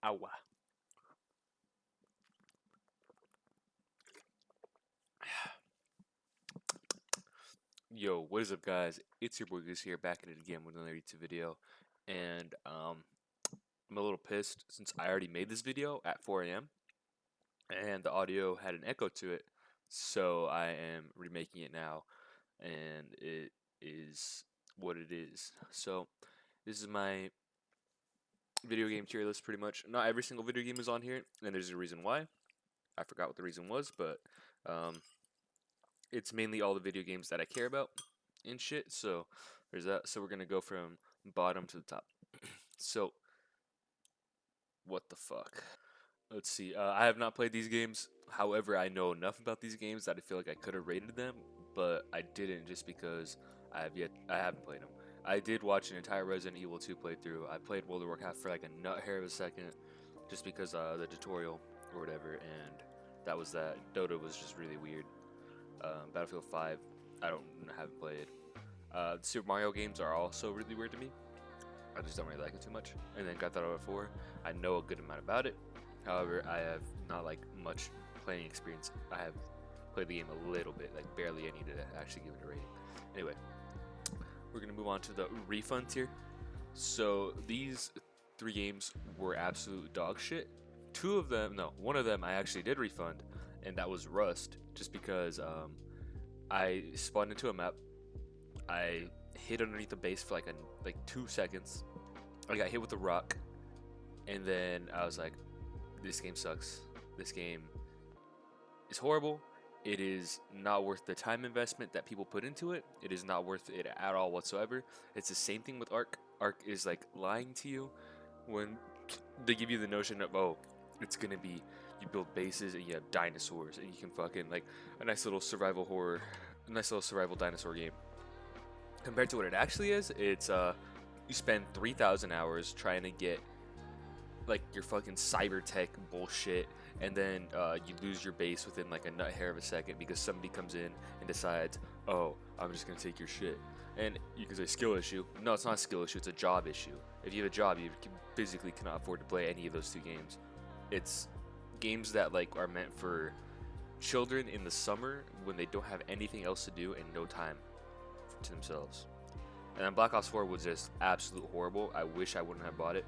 Awa. Yo, what is up, guys? It's your boy Goose here, back at it again with another YouTube video. And I'm a little pissed since I already made this video at 4 a.m. and the audio had an echo to it. So I am remaking it now, and it is what it is. So this is my video game tier list pretty much. Not every single video game is on here, and there's a reason why. I forgot what the reason was, but um, it's mainly all the video games that I care about and shit. So there's that. So we're gonna go from bottom to the top. So what the fuck? Let's see. I have not played these games. However, I know enough about these games that I feel like I could have rated them, but I didn't just because I haven't played them. I did watch an entire Resident Evil 2 playthrough. I played World of Warcraft for like a nut hair of a second, just because the tutorial or whatever, and that was that. Dota was just really weird. Battlefield 5, haven't played. The Super Mario games are also really weird to me. I just don't really like it too much. And then Grand Theft Auto 4, I know a good amount about it. However, I have not like much playing experience. I have played the game a little bit, like barely any to actually give it a rating. Anyway, we're gonna move on to the refund tier. So these three games were absolute dog shit. One of them I actually did refund, and that was Rust, just because I spawned into a map. I hid underneath the base for like 2 seconds. I got hit with a rock, and then I was like, "This game sucks. This game is horrible. It is not worth the time investment that people put into it. It is not worth it at all whatsoever." It's the same thing with Ark. Ark is like lying to you when they give you the notion of, oh, it's gonna be, you build bases and you have dinosaurs and you can fucking like a nice little survival horror, a nice little survival dinosaur game. Compared to what it actually is, it's you spend 3,000 hours trying to get like your fucking cyber tech bullshit, and then you lose your base within like a nut hair of a second because somebody comes in and decides, oh, I'm just gonna take your shit. And you can say skill issue. No, it's not a skill issue, it's a job issue. If you have a job, you physically cannot afford to play any of those two games. It's games that like are meant for children in the summer when they don't have anything else to do and no time to themselves. And then Black Ops 4 was just absolute horrible. I wish I wouldn't have bought it.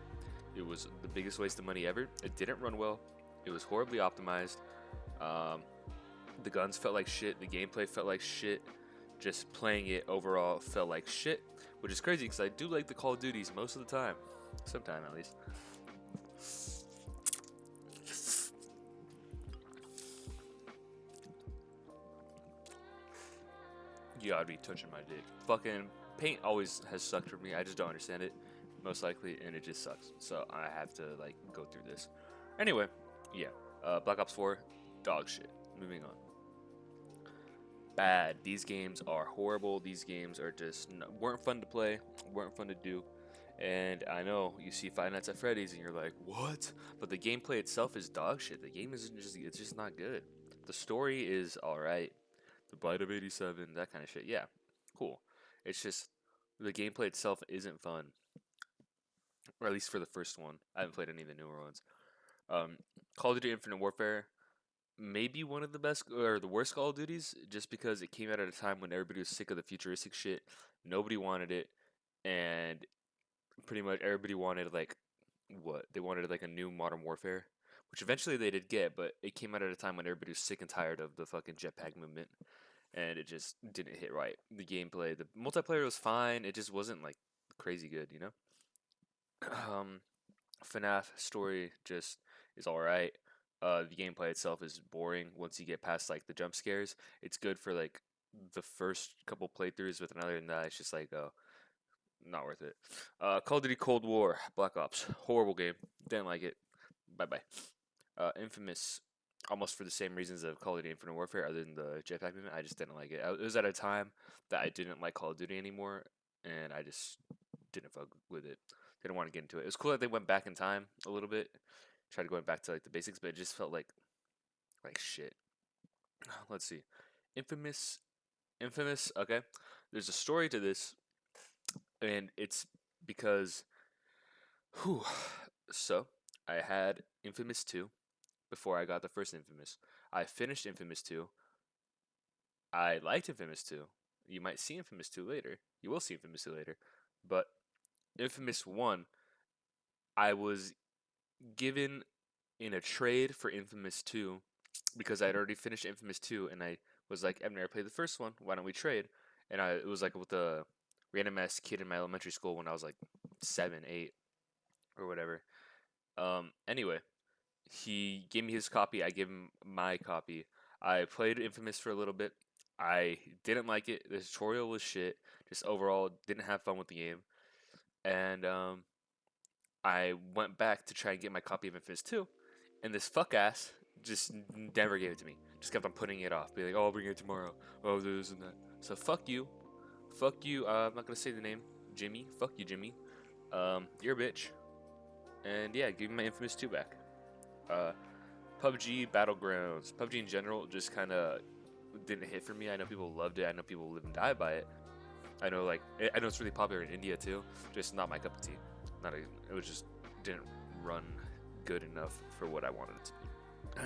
It was the biggest waste of money ever. It didn't run well. It was horribly optimized. Um, the guns felt like shit. The gameplay felt like shit. Just playing it overall felt like shit, which is crazy because I do like the Call of Duties most of the time. Sometime at least. You gotta be touching my dick. Fucking paint always has sucked for me. I just don't understand it, most likely, and it just sucks. So I have to like go through this. Anyway, yeah. Black Ops 4, dog shit. Moving on. Bad. These games are horrible. These games are just weren't fun to play, weren't fun to do. And I know you see Five Nights at Freddy's and you're like, what? But the gameplay itself is dog shit. The game isn't just, it's just not good. The story is alright. The Bite of 87, that kind of shit. Yeah, cool. It's just the gameplay itself isn't fun, or at least for the first one. I haven't played any of the newer ones. Call of Duty Infinite Warfare, maybe one of the best or the worst Call of Duties, just because it came out at a time when everybody was sick of the futuristic shit. Nobody wanted it, and pretty much everybody wanted like what they wanted, like a new Modern Warfare, which eventually they did get, but it came out at a time when everybody was sick and tired of the fucking jetpack movement, and it just didn't hit right. The gameplay, the multiplayer was fine. It just wasn't like crazy good, you know. Um, FNAF story just is all right. The gameplay itself is boring once you get past like the jump scares. It's good for like the first couple playthroughs, but other than that, it's just like not worth it. Call of Duty Cold War, Black Ops, horrible game. Didn't like it. Bye bye. Infamous, almost for the same reasons of Call of Duty Infinite Warfare, other than the jetpack movement. I just didn't like it. It was at a time that I didn't like Call of Duty anymore, and I just didn't fuck with it. Didn't want to get into it. It was cool that they went back in time a little bit, tried going back to like the basics, but it just felt like shit. Let's see, Infamous, Infamous. Okay, there's a story to this, and it's because, whew. So I had Infamous 2 before I got the first Infamous. I finished Infamous 2. I liked Infamous 2. You might see Infamous 2 later. You will see Infamous 2 later. But Infamous 1, I was given in a trade for Infamous 2 because I'd already finished Infamous 2 and I was like, I've never played the first one. Why don't we trade? And it was like with a random ass kid in my elementary school when I was like 7, 8, or whatever. Anyway, he gave me his copy. I gave him my copy. I played Infamous for a little bit. I didn't like it. The tutorial was shit. Just overall, didn't have fun with the game. And I went back to try and get my copy of Infamous 2, and this fuck ass just never gave it to me. Just kept on putting it off. Be like, oh, I'll bring it tomorrow. Oh, this and that. So fuck you. Fuck you. I'm not gonna say the name. Jimmy. Fuck you, Jimmy. You're a bitch. And yeah, give me my Infamous 2 back. Uh, PUBG Battlegrounds. PUBG in general just kind of didn't hit for me. I know people loved it. I know people live and die by it. I know I know it's really popular in India too. Just not my cup of tea. It was just didn't run good enough for what I wanted it to be.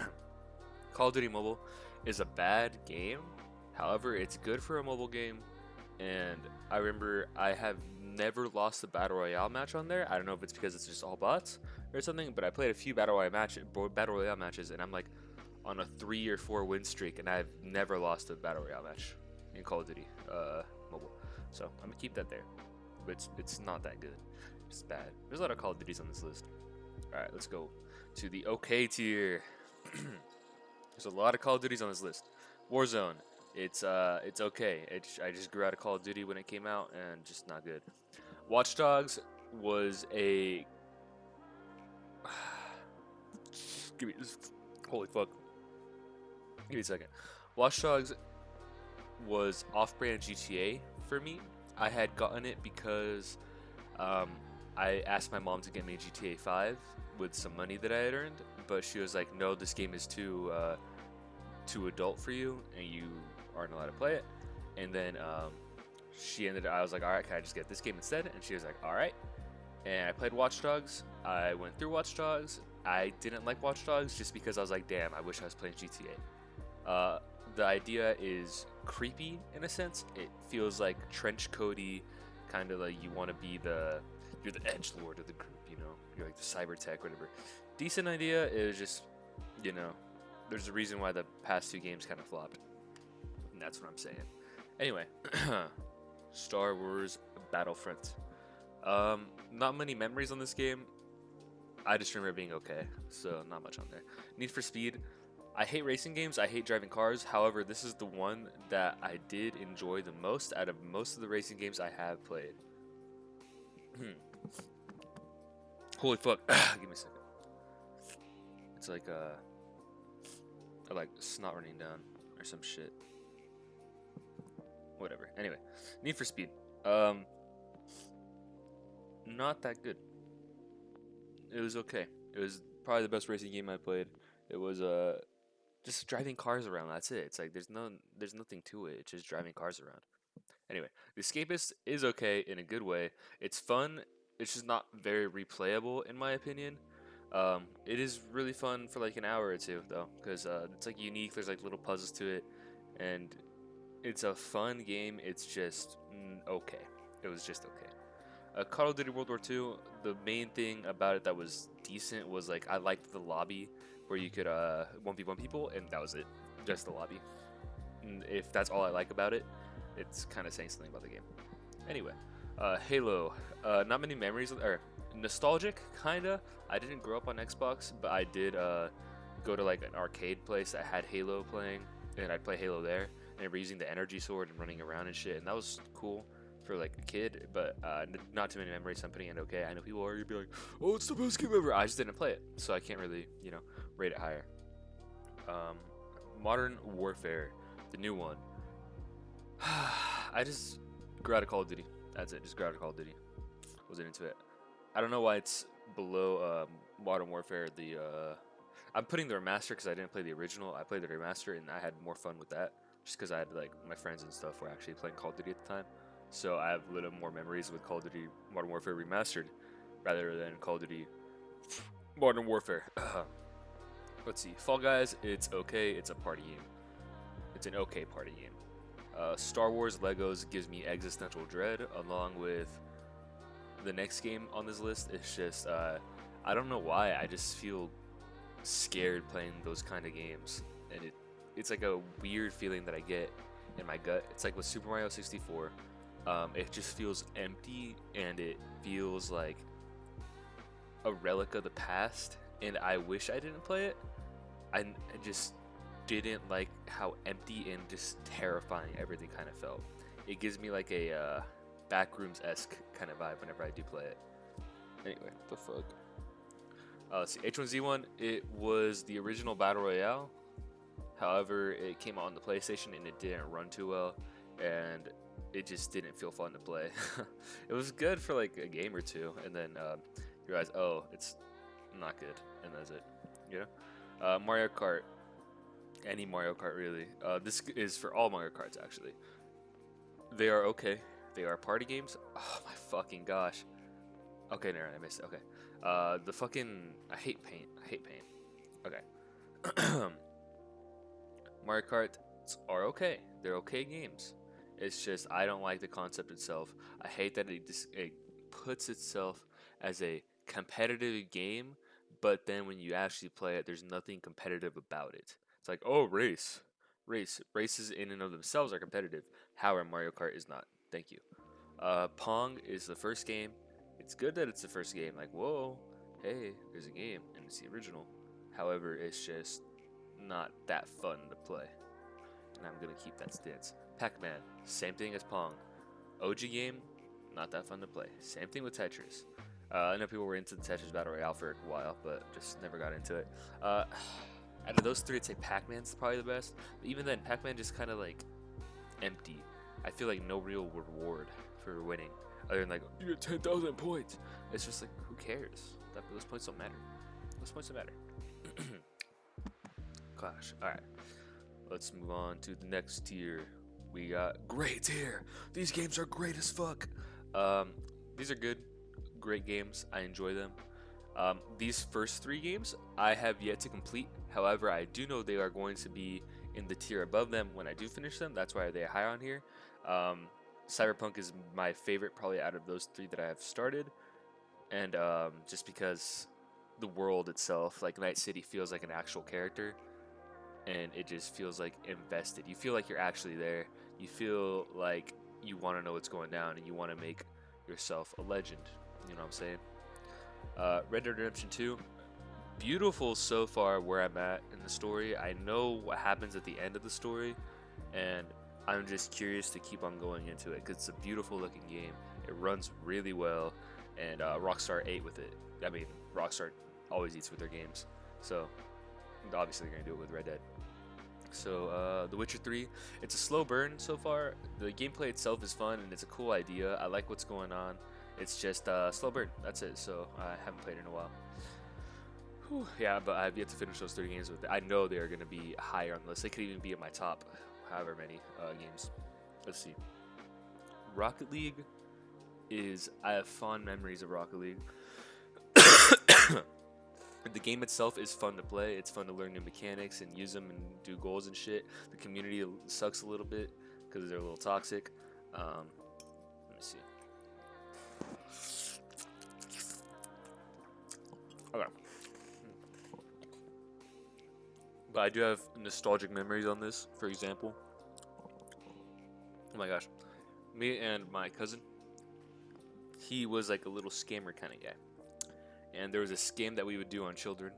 Call of Duty Mobile is a bad game. However, it's good for a mobile game. And I remember I have never lost a battle royale match on there. I don't know if it's because it's just all bots or something, but I played a few battle royale matches, and I'm like on a 3 or 4 win streak, and I've never lost a battle royale match in Call of Duty Mobile. So I'm gonna keep that there, but it's not that good. It's bad. There's a lot of Call of Duties on this list. All right, let's go to the OK tier. There's a lot of Call of Duties on this list. Warzone. It's okay. I just grew out of Call of Duty when it came out, and just not good. Watch Dogs was a give me holy fuck. Give me a second. Watch Dogs was off-brand GTA for me. I had gotten it because I asked my mom to get me GTA 5 with some money that I had earned, but she was like, "No, this game is too adult for you, and you aren't allowed to play it." And then I was like, "All right, can I just get this game instead?" And she was like, "All right." And I played Watch Dogs. I went through Watch Dogs. I didn't like Watch Dogs just because I was like, "Damn, I wish I was playing GTA." The idea is creepy in a sense. It feels like trench coaty, kind of like you want to be you're the edge lord of the group, you know. You're like the cyber tech, whatever. Decent idea. It was just, you know, there's a reason why the past 2 games kind of flopped. And that's what I'm saying. Anyway, Star Wars Battlefront. Not many memories on this game. I just remember being okay, so not much on there. Need for Speed. I hate racing games. I hate driving cars. However, this is the one that I did enjoy the most out of most of the racing games I have played. Holy fuck. Give me a second. It's like like snot running down or some shit. Whatever. Anyway, Need for Speed. Not that good. It was okay. It was probably the best racing game I played. It was just driving cars around. That's it. It's like there's nothing to it. It's just driving cars around. Anyway, The Escapist is okay in a good way. It's fun. It's just not very replayable in my opinion. It is really fun for like an hour or two though, because it's like unique. There's like little puzzles to it, and it's a fun game. It's just okay. It was just okay. Call of Duty World War II, the main thing about it that was decent was like I liked the lobby where you could 1v1 people, and that was it. Just the lobby. And if that's all I like about it, it's kind of saying something about the game. Anyway, Halo. Not many memories, or nostalgic, kinda. I didn't grow up on Xbox, but I did go to like an arcade place that had Halo playing, and I'd play Halo there. And we're using the energy sword and running around and shit, and that was cool for like a kid, but not too many memories. So I'm putting it okay. I know people are gonna be like, "Oh, it's the best game ever." I just didn't play it, so I can't really, rate it higher. Modern Warfare, the new one. I just grew out of Call of Duty. That's it. Just grew out of Call of Duty. Wasn't into it. I don't know why it's below Modern Warfare. I'm putting the remaster because I didn't play the original. I played the remaster and I had more fun with that. Just because I had like my friends and stuff were actually playing Call of Duty at the time. So I have a little more memories with Call of Duty Modern Warfare Remastered rather than Call of Duty Modern Warfare. Let's see. Fall Guys, it's okay. It's a party game. It's an okay party game. Star Wars Legos gives me existential dread, along with the next game on this list. It's just, I don't know why. I just feel scared playing those kind of games, and it's like a weird feeling that I get in my gut. It's like with Super Mario 64. It just feels empty, and it feels like a relic of the past, and I wish I didn't play it. I just didn't like how empty and just terrifying everything kind of felt. It gives me like a Backrooms-esque kind of vibe whenever I do play it. Anyway, the fuck. Let's see, H1Z1, it was the original Battle Royale. However, it came out on the PlayStation and it didn't run too well, and it just didn't feel fun to play. It was good for like a game or two, and then you realize, oh, it's not good, and that's it. You know? Mario Kart. Any Mario Kart, really. This is for all Mario Karts, actually. They are okay. They are party games. Oh my fucking gosh. Okay, no, I missed it. Okay. The fucking... I hate paint. I hate paint. Okay. Mario Karts are okay. They're okay games. It's just, I don't like the concept itself. I hate that it puts itself as a competitive game, but then when you actually play it, there's nothing competitive about it. It's like, oh, races in and of themselves are competitive. However, Mario Kart is not. Thank you. Pong is the first game. It's good that it's the first game. Like, whoa, hey, there's a game, and it's the original. However, it's just not that fun to play. And I'm gonna keep that stance. Pac-Man, same thing as Pong. OG game, not that fun to play. Same thing with Tetris. I know people were into the Tetris Battle Royale for a while, but just never got into it. Out of those three, I'd say Pac-Man's probably the best. But even then, Pac-Man just kind of like empty. I feel like no real reward for winning, other than like, you get 10,000 points. It's just like, who cares? Those points don't matter. Those points don't matter. Gosh, alright. Let's move on to the next tier. We got great tier. These games are great as fuck. These are good, great games. I enjoy them. These first three games I have yet to complete. However, I do know they are going to be in the tier above them when I do finish them. That's why they're high on here. Cyberpunk is my favorite probably out of those three that I have started. And just because the world itself, like Night City, feels like an actual character. And it just feels like invested. You feel like you're actually there. You feel like you want to know what's going down, and you want to make yourself a legend. You know what I'm saying? Red Dead Redemption 2, beautiful so far where I'm at in the story. I know what happens at the end of the story, and I'm just curious to keep on going into it because it's a beautiful looking game. It runs really well, and Rockstar ate with it. I mean, Rockstar always eats with their games, so obviously they're gonna do it with Red Dead. So The Witcher 3, it's a slow burn so far. The gameplay itself is fun and it's a cool idea. I like what's going on. It's just slow burn, that's it. So I haven't played in a while. Whew, yeah, but I've yet to finish those 3 games with it. I know they are going to be higher on the list. They could even be in my top however many games. Let's see. Rocket League is, I have fond memories of Rocket League. The game itself is fun to play. It's fun to learn new mechanics and use them and do goals and shit. The community sucks a little bit because they're a little toxic. Let me see. Okay. But I do have nostalgic memories on this. For example, oh my gosh, me and my cousin, he was like a little scammer kind of guy. And there was a scam that we would do on children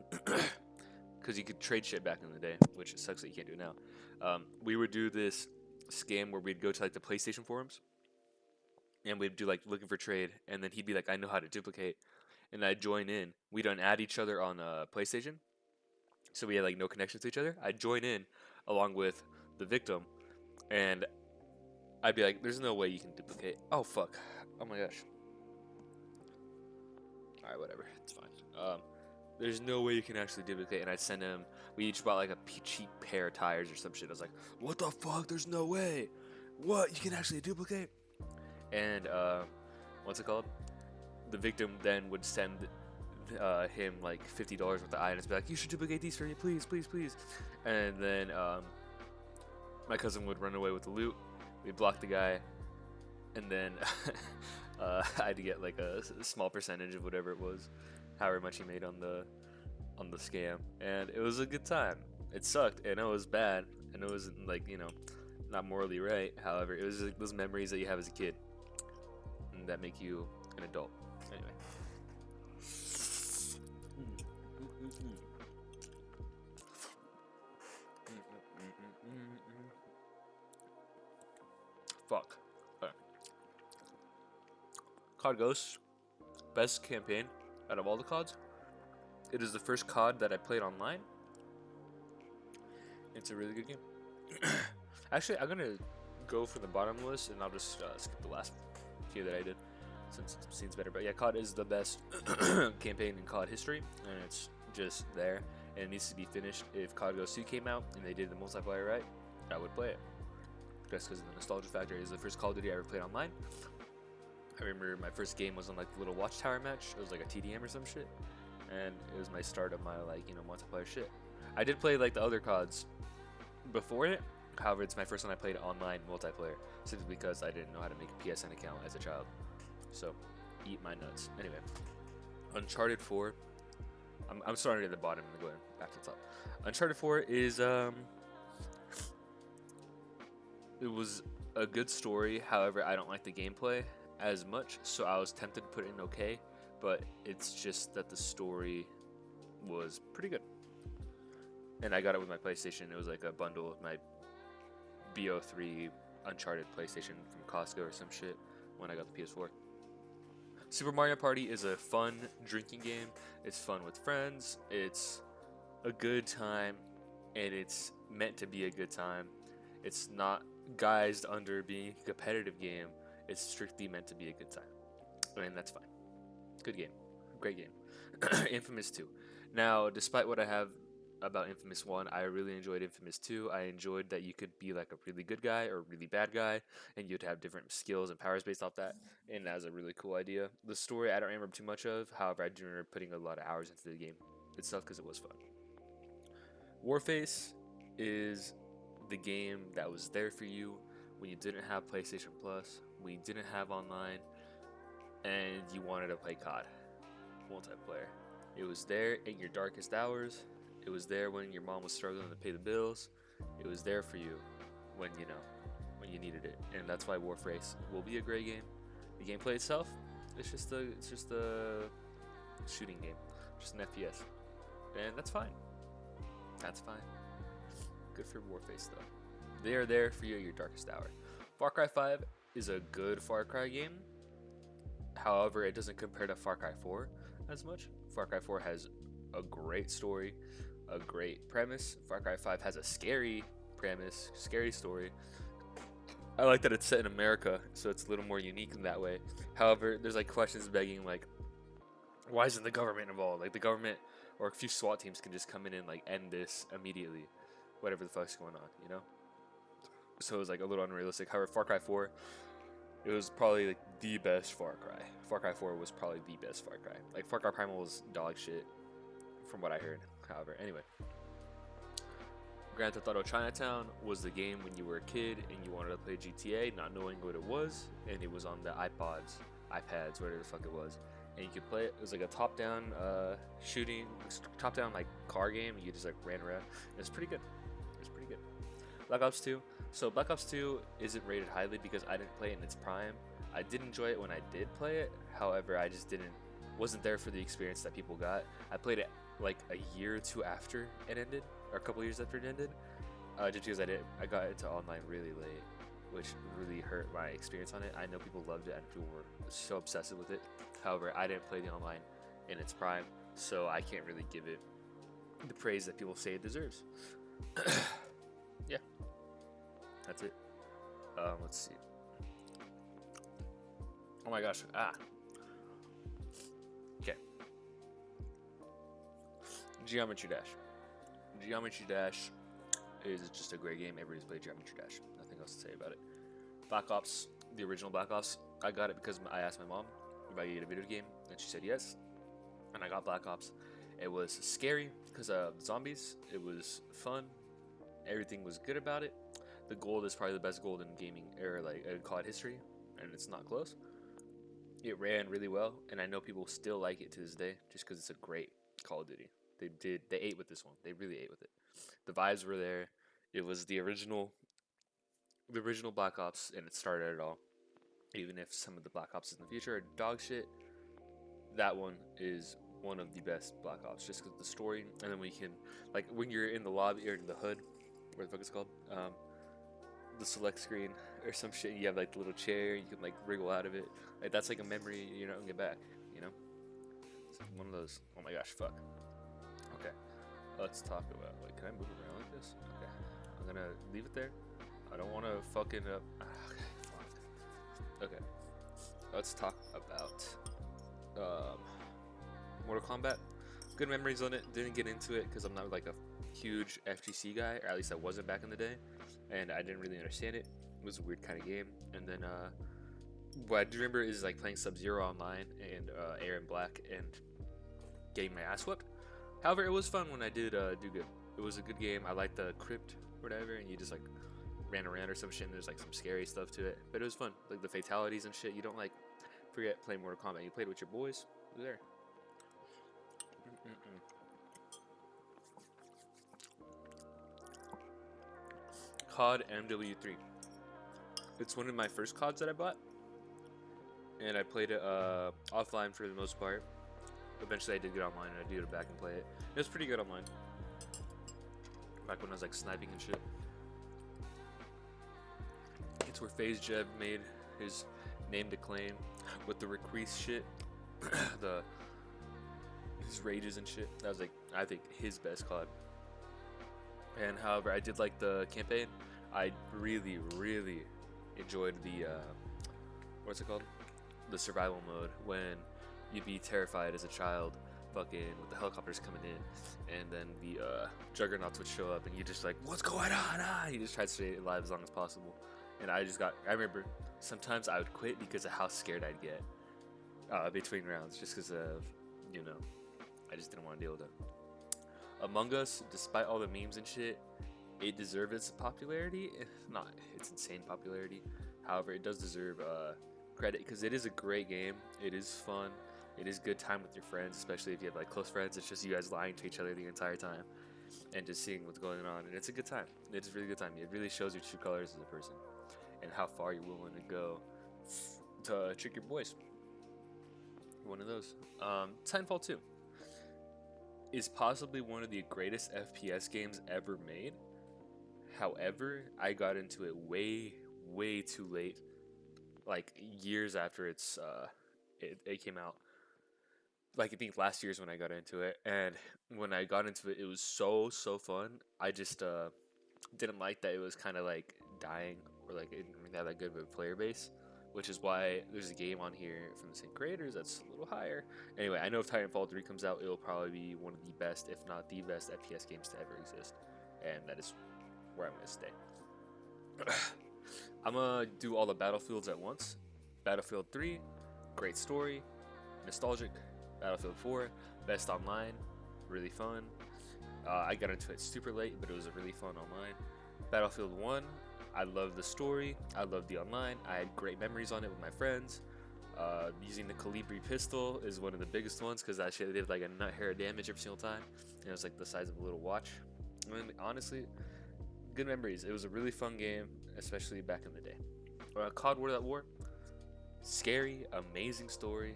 because you could trade shit back in the day, which it sucks that you can't do now. We would do this scam where we'd go to like the PlayStation forums and we'd do like looking for trade, and then he'd be like, I know how to duplicate, and I'd join in. We'd unadd each other on PlayStation, so we had like no connection to each other. I'd join in along with the victim, and I'd be like, there's no way you can duplicate. Oh fuck, oh my gosh. Alright, whatever, it's fine. There's no way you can actually duplicate, and I'd send him, we each bought like a cheap pair of tires or some shit. I was like, what the fuck, there's no way. What, you can actually duplicate? And, what's it called? The victim then would send him like $50 worth of items, be like, "You should duplicate these for me, please, please, please." And then my cousin would run away with the loot. We'd block the guy, and then I had to get like a small percentage of whatever it was, however much he made on the scam, and it was a good time. It sucked, and it was bad, and it wasn't like, you know, not morally right. However, it was like those memories that you have as a kid and that make you an adult. Anyway. Fuck. Okay. COD Ghosts, best campaign out of all the CODs. It is the first COD that I played online. It's a really good game. Actually, I'm gonna go for the bottom list, and I'll just skip the last few that I did, since it seems better. But yeah, COD is the best campaign in COD history, and it's just there, and it needs to be finished. If COD Ghost 2 came out and they did the multiplayer right, I would play it. Just because of the nostalgia factor. It is the first Call of Duty I ever played online. I remember my first game was on like the little Watchtower match. It was like a TDM or some shit, and it was my start of my, like, you know, multiplayer shit. I did play like the other CODs before it. However, it's my first one I played online multiplayer, simply because I didn't know how to make a PSN account as a child. So, eat my nuts. Anyway, Uncharted 4. I'm starting at the bottom and going back to the top. Uncharted 4 is it was a good story. However, I don't like the gameplay as much, so I was tempted to put it in okay, but it's just that the story was pretty good. And I got it with my PlayStation. It was like a bundle with my BO3 Uncharted PlayStation from Costco or some shit when I got the PS4. Super Mario Party is a fun drinking game. It's fun with friends. It's a good time, and it's meant to be a good time. It's not guised under being a competitive game. It's strictly meant to be a good time, and that's fine. Good game. Great game. Infamous 2. Now, despite what I have about Infamous 1, I really enjoyed Infamous 2. I enjoyed that you could be like a really good guy or a really bad guy, and you'd have different skills and powers based off that, and that was a really cool idea. The story I don't remember too much of, however, I do remember putting a lot of hours into the game itself because it was fun. Warface is the game that was there for you when you didn't have PlayStation Plus, when you didn't have online, and you wanted to play COD multiplayer. It was there in your darkest hours. It was there when your mom was struggling to pay the bills. It was there for you when, you know, when you needed it. And that's why Warface will be a great game. The gameplay itself, it's just a shooting game, just an FPS, and that's fine. That's fine. Good for Warface though. They are there for you at your darkest hour. Far Cry 5 is a good Far Cry game. However, it doesn't compare to Far Cry 4 as much. Far Cry 4 has a great story, a great premise. Far Cry 5 has a scary premise, scary story. I like that it's set in America, so it's a little more unique in that way. However, there's like questions begging, like, why isn't the government involved? Like, the government or a few SWAT teams can just come in and like end this immediately, whatever the fuck's going on, you know? So it was like a little unrealistic. However, Far Cry 4, it was probably like the best Far Cry. Far Cry 4 was probably the best Far Cry. Like, Far Cry Primal was dog shit, from what I heard. However, anyway, Grand Theft Auto Chinatown was the game when you were a kid and you wanted to play GTA, not knowing what it was, and it was on the iPods, iPads, whatever the fuck it was, and you could play it. It was like a top-down shooting, top-down like car game, and you just like ran around. It was pretty good. It was pretty good. Black Ops 2. So Black Ops 2 isn't rated highly because I didn't play it in its prime. I did enjoy it when I did play it. However, I just wasn't there for the experience that people got. I played it like a year or two after it ended, or a couple years after it ended, just because I got into online really late, which really hurt my experience on it. I know people loved it and people were so obsessive with it. However, I didn't play the online in its prime, so I can't really give it the praise that people say it deserves. Yeah, that's it. Let's see. Oh my gosh. Okay. Geometry Dash. Geometry Dash is just a great game. Everybody's played Geometry Dash. Nothing else to say about it. Black Ops, the original Black Ops, I got it because I asked my mom if I could get a video game, and she said yes. and I got Black Ops. It was scary because of zombies. It was fun. Everything was good about it. The gold is probably the best gold in gaming or like in COD history, and it's not close. It ran really well, and I know people still like it to this day just because it's a great Call of Duty. They ate with this one. They really ate with it. The vibes were there. It was the original Black Ops, and it started it all. Even if some of the Black Ops in the future are dog shit, that one is one of the best Black Ops just because of the story. And then we can, like, when you're in the lobby or in the hood, what the fuck it's called, the select screen or some shit, you have like the little chair, you can like wriggle out of it. Like that's like a memory you're not gonna get back, you know? It's like one of those. Oh my gosh, fuck. Okay, let's talk about. Like, can I move around like this? Okay, I'm gonna leave it there. I don't want to fucking up. Okay, fuck. Okay, let's talk about Mortal Kombat. Good memories on it. Didn't get into it because I'm not like a huge FGC guy, or at least I wasn't back in the day, and I didn't really understand it. It was a weird kind of game. And then what I do remember is like playing Sub-Zero online and Aaron Black and getting my ass whooped. However, it was fun when I did do good. It was a good game. I liked the crypt or whatever, and you just like ran around or some shit, and there's like some scary stuff to it, but it was fun. Like the fatalities and shit, you don't like forget playing Mortal Kombat. You played with your boys. You're there. COD MW3. It's one of my first CODs that I bought, and I played it offline for the most part. Eventually I did get online, and I did go back and play it. It was pretty good online. Back when I was like sniping and shit. It's where FaZe Jeb made his name to claim with the Requise shit. His rages and shit. That was like, I think, his best COD. And however, I did like the campaign. I really, really enjoyed the what's it called? The survival mode, when you'd be terrified as a child, fucking with the helicopters coming in, and then the juggernauts would show up, and you just like, what's going on? You just try to stay alive as long as possible. And I remember sometimes I would quit because of how scared I'd get between rounds, just because of, you know, I just didn't want to deal with it. Among Us, despite all the memes and shit, it deserves its popularity. Not its insane popularity. However, it does deserve credit because it is a great game. It is fun. It is good time with your friends, especially if you have like close friends. It's just you guys lying to each other the entire time and just seeing what's going on. And it's a good time. It's a really good time. It really shows your true colors as a person and how far you're willing to go to trick your boys. One of those. Titanfall 2 is possibly one of the greatest FPS games ever made. However, I got into it way too late, like years after it came out. Like I think last year's when I got into it, and when I got into it, it was so fun. I just didn't like that it was kind of like dying, or like it didn't have that good of a player base, which is why there's a game on here from the same creators that's a little higher. Anyway, I know if Titanfall 3 comes out, it'll probably be one of the best, if not the best, FPS games to ever exist, and that is where I'm gonna stay. I'm gonna do all the Battlefields at once. Battlefield 3, great story, nostalgic. Battlefield 4, best online, really fun. I got into it super late, but it was a really fun online. Battlefield 1, I love the story, I love the online, I had great memories on it with my friends. Using the Calibri pistol is one of the biggest ones because that shit did like a nut hair damage every single time. And it was like the size of a little watch. And honestly, good memories. It was a really fun game, especially back in the day. COD World at War, scary, amazing story.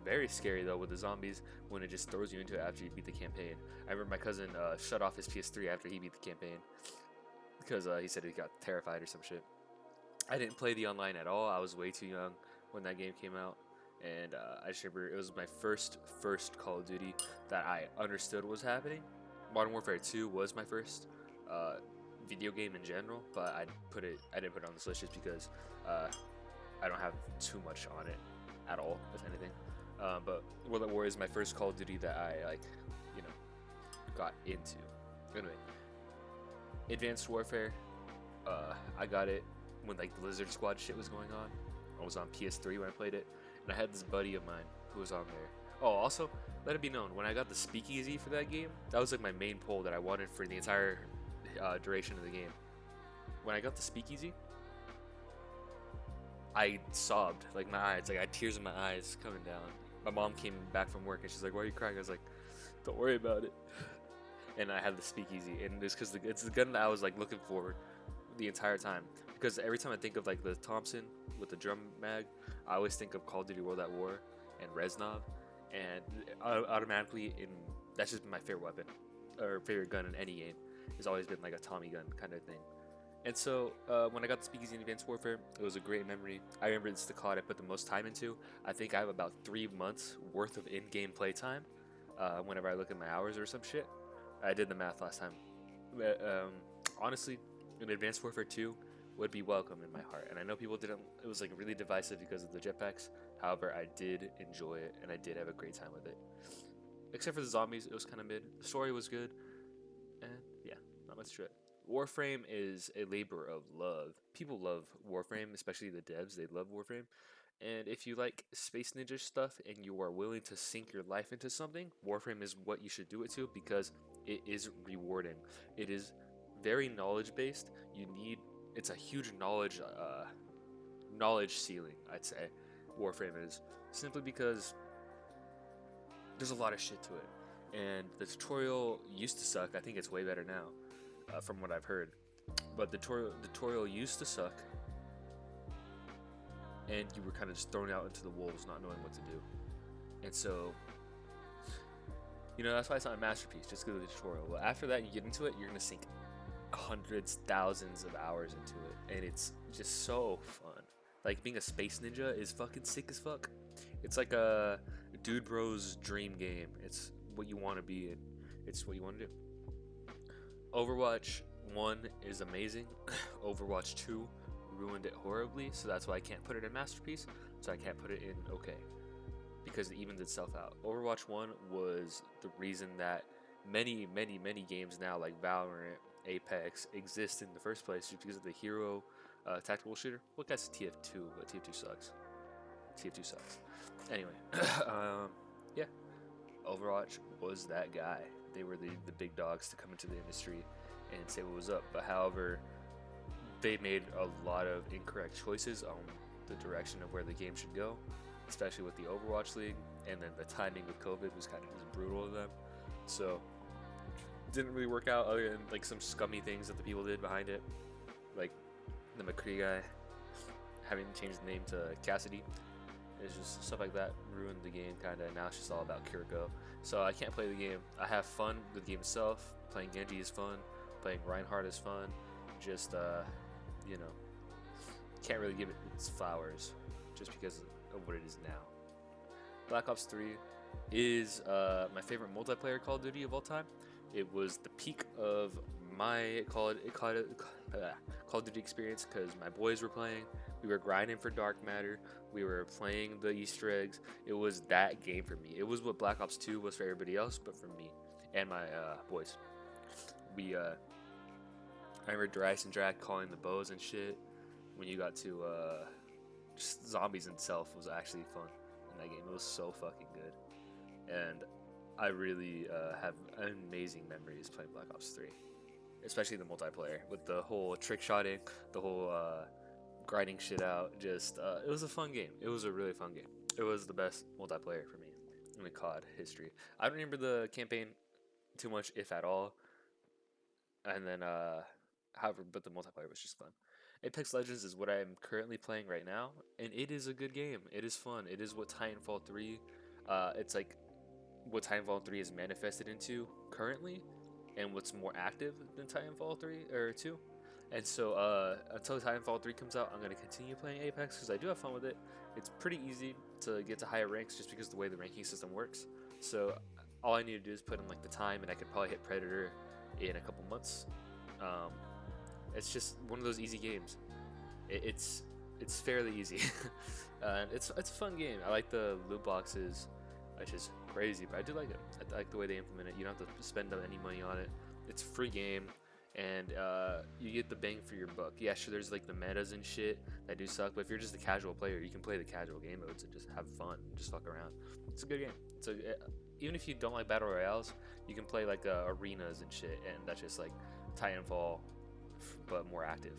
Very scary though with the zombies when it just throws you into it after you beat the campaign. I remember my cousin shut off his PS3 after he beat the campaign because he said he got terrified or some shit. I didn't play the online at all. I was way too young when that game came out, and I just remember it was my first Call of Duty that I understood what was happening. Modern Warfare 2 was my first video game in general, but I didn't put it on this list just because I don't have too much on it at all, if anything. But World at War is my first Call of Duty that I got into. Anyway, Advanced Warfare, I got it when like the Lizard Squad shit was going on. I was on PS3 when I played it, and I had this buddy of mine who was on there Oh, also, let it be known, when I got the speakeasy for that game, that was like my main pull that I wanted for the entire duration of the game. When I got the speakeasy, I sobbed, like my eyes, like I had tears in my eyes coming down. My mom came back from work and she's like, "Why are you crying?" I was like, "Don't worry about it." And I had the speakeasy, and it's because it's the gun that I was like looking for the entire time. Because every time I think of like the Thompson with the drum mag, I always think of Call of Duty World at War and Reznov, and automatically in that's just my favorite weapon or favorite gun in any game. It's always been like a Tommy gun kind of thing. And so when I got the speakeasy in Advanced Warfare, it was a great memory. I remember it's the COD I put the most time into. I think I have about 3 months worth of in-game play time. Whenever I look at my hours or some shit, I did the math last time. But, honestly, an Advanced Warfare 2 would be welcome in my heart. And I know people didn't, it was like really divisive because of the jetpacks. However, I did enjoy it and I did have a great time with it. Except for the zombies, it was kind of mid. The story was good, and yeah, not much to it. Warframe is a labor of love. People love Warframe, especially the devs. They love Warframe. And if you like Space Ninja stuff and you are willing to sink your life into something, Warframe is what you should do it to because it is rewarding. It is very knowledge based. It's a huge knowledge ceiling, I'd say. Warframe is simply because there's a lot of shit to it, and the tutorial used to suck. I think it's way better now, from what I've heard. But the tutorial used to suck, and you were kind of just thrown out into the wolves, not knowing what to do. And so, that's why it's not a masterpiece, just because of the tutorial. Well, after that, you get into it, you're gonna sink hundreds, thousands of hours into it, and it's just so fun. Like being a space ninja is fucking sick as fuck. It's like a dude bro's dream game. It's what you want to be, and it's what you want to do. Overwatch 1 is amazing. Overwatch 2 ruined it horribly, so that's why I can't put it in masterpiece. So I can't put it in okay, because it evened itself out. Overwatch 1 was the reason that many games now, like Valorant, Apex, exist in the first place, just because of the hero tactical shooter. Well, that's TF2, but TF2 sucks. TF2 sucks. Anyway, yeah, Overwatch was that guy. They were the big dogs to come into the industry and say what was up. But however, they made a lot of incorrect choices on the direction of where the game should go, especially with the Overwatch League, and then the timing with COVID was kind of just brutal to them. So it didn't really work out, other than like some scummy things that the people did behind it, like the McCree guy having changed the name to Cassidy. It's just stuff like that ruined the game kind of, and now it's just all about Kiriko. So I can't play the game. I have fun with the game itself. Playing Genji is fun. Playing Reinhardt is fun. Just, can't really give it its flowers just because of what it is now. Black Ops 3 is my favorite multiplayer Call of Duty of all time. It was the peak of my Call of Duty experience because my boys were playing. We were grinding for Dark Matter. We were playing the Easter eggs. It was that game for me. It was what Black Ops 2 was for everybody else, but for me and my boys. I remember Dryce and Drac calling the bows and shit. When you got to just zombies itself was actually fun in that game. It was so fucking good, and I really have amazing memories playing Black Ops 3, especially the multiplayer with the whole trick shotting, the whole grinding shit out. Just it was a fun game. It was a really fun game. It was the best multiplayer for me in the COD history. I don't remember the campaign too much, if at all. And then, however, but the multiplayer was just fun. Apex Legends is what I am currently playing right now, and it is a good game. It is fun. It is what Titanfall 3, it's like what Titanfall 3 is manifested into currently, and what's more active than Titanfall 3 or 2. And so until Titanfall 3 comes out, I'm going to continue playing Apex because I do have fun with it. It's pretty easy to get to higher ranks just because of the way the ranking system works. So all I need to do is put in like the time, and I could probably hit Predator in a couple months. It's just one of those easy games. It's fairly easy. And it's a fun game. I like the loot boxes, which is crazy, but I do like it. I like the way they implement it. You don't have to spend any money on it. It's a free game, and you get the bang for your buck. Yeah, sure, there's like the metas and shit that do suck, but if you're just a casual player, you can play the casual game modes and just have fun, and just fuck around. It's a good game. So even if you don't like battle royales, you can play like arenas and shit, and that's just like Titanfall, but more active.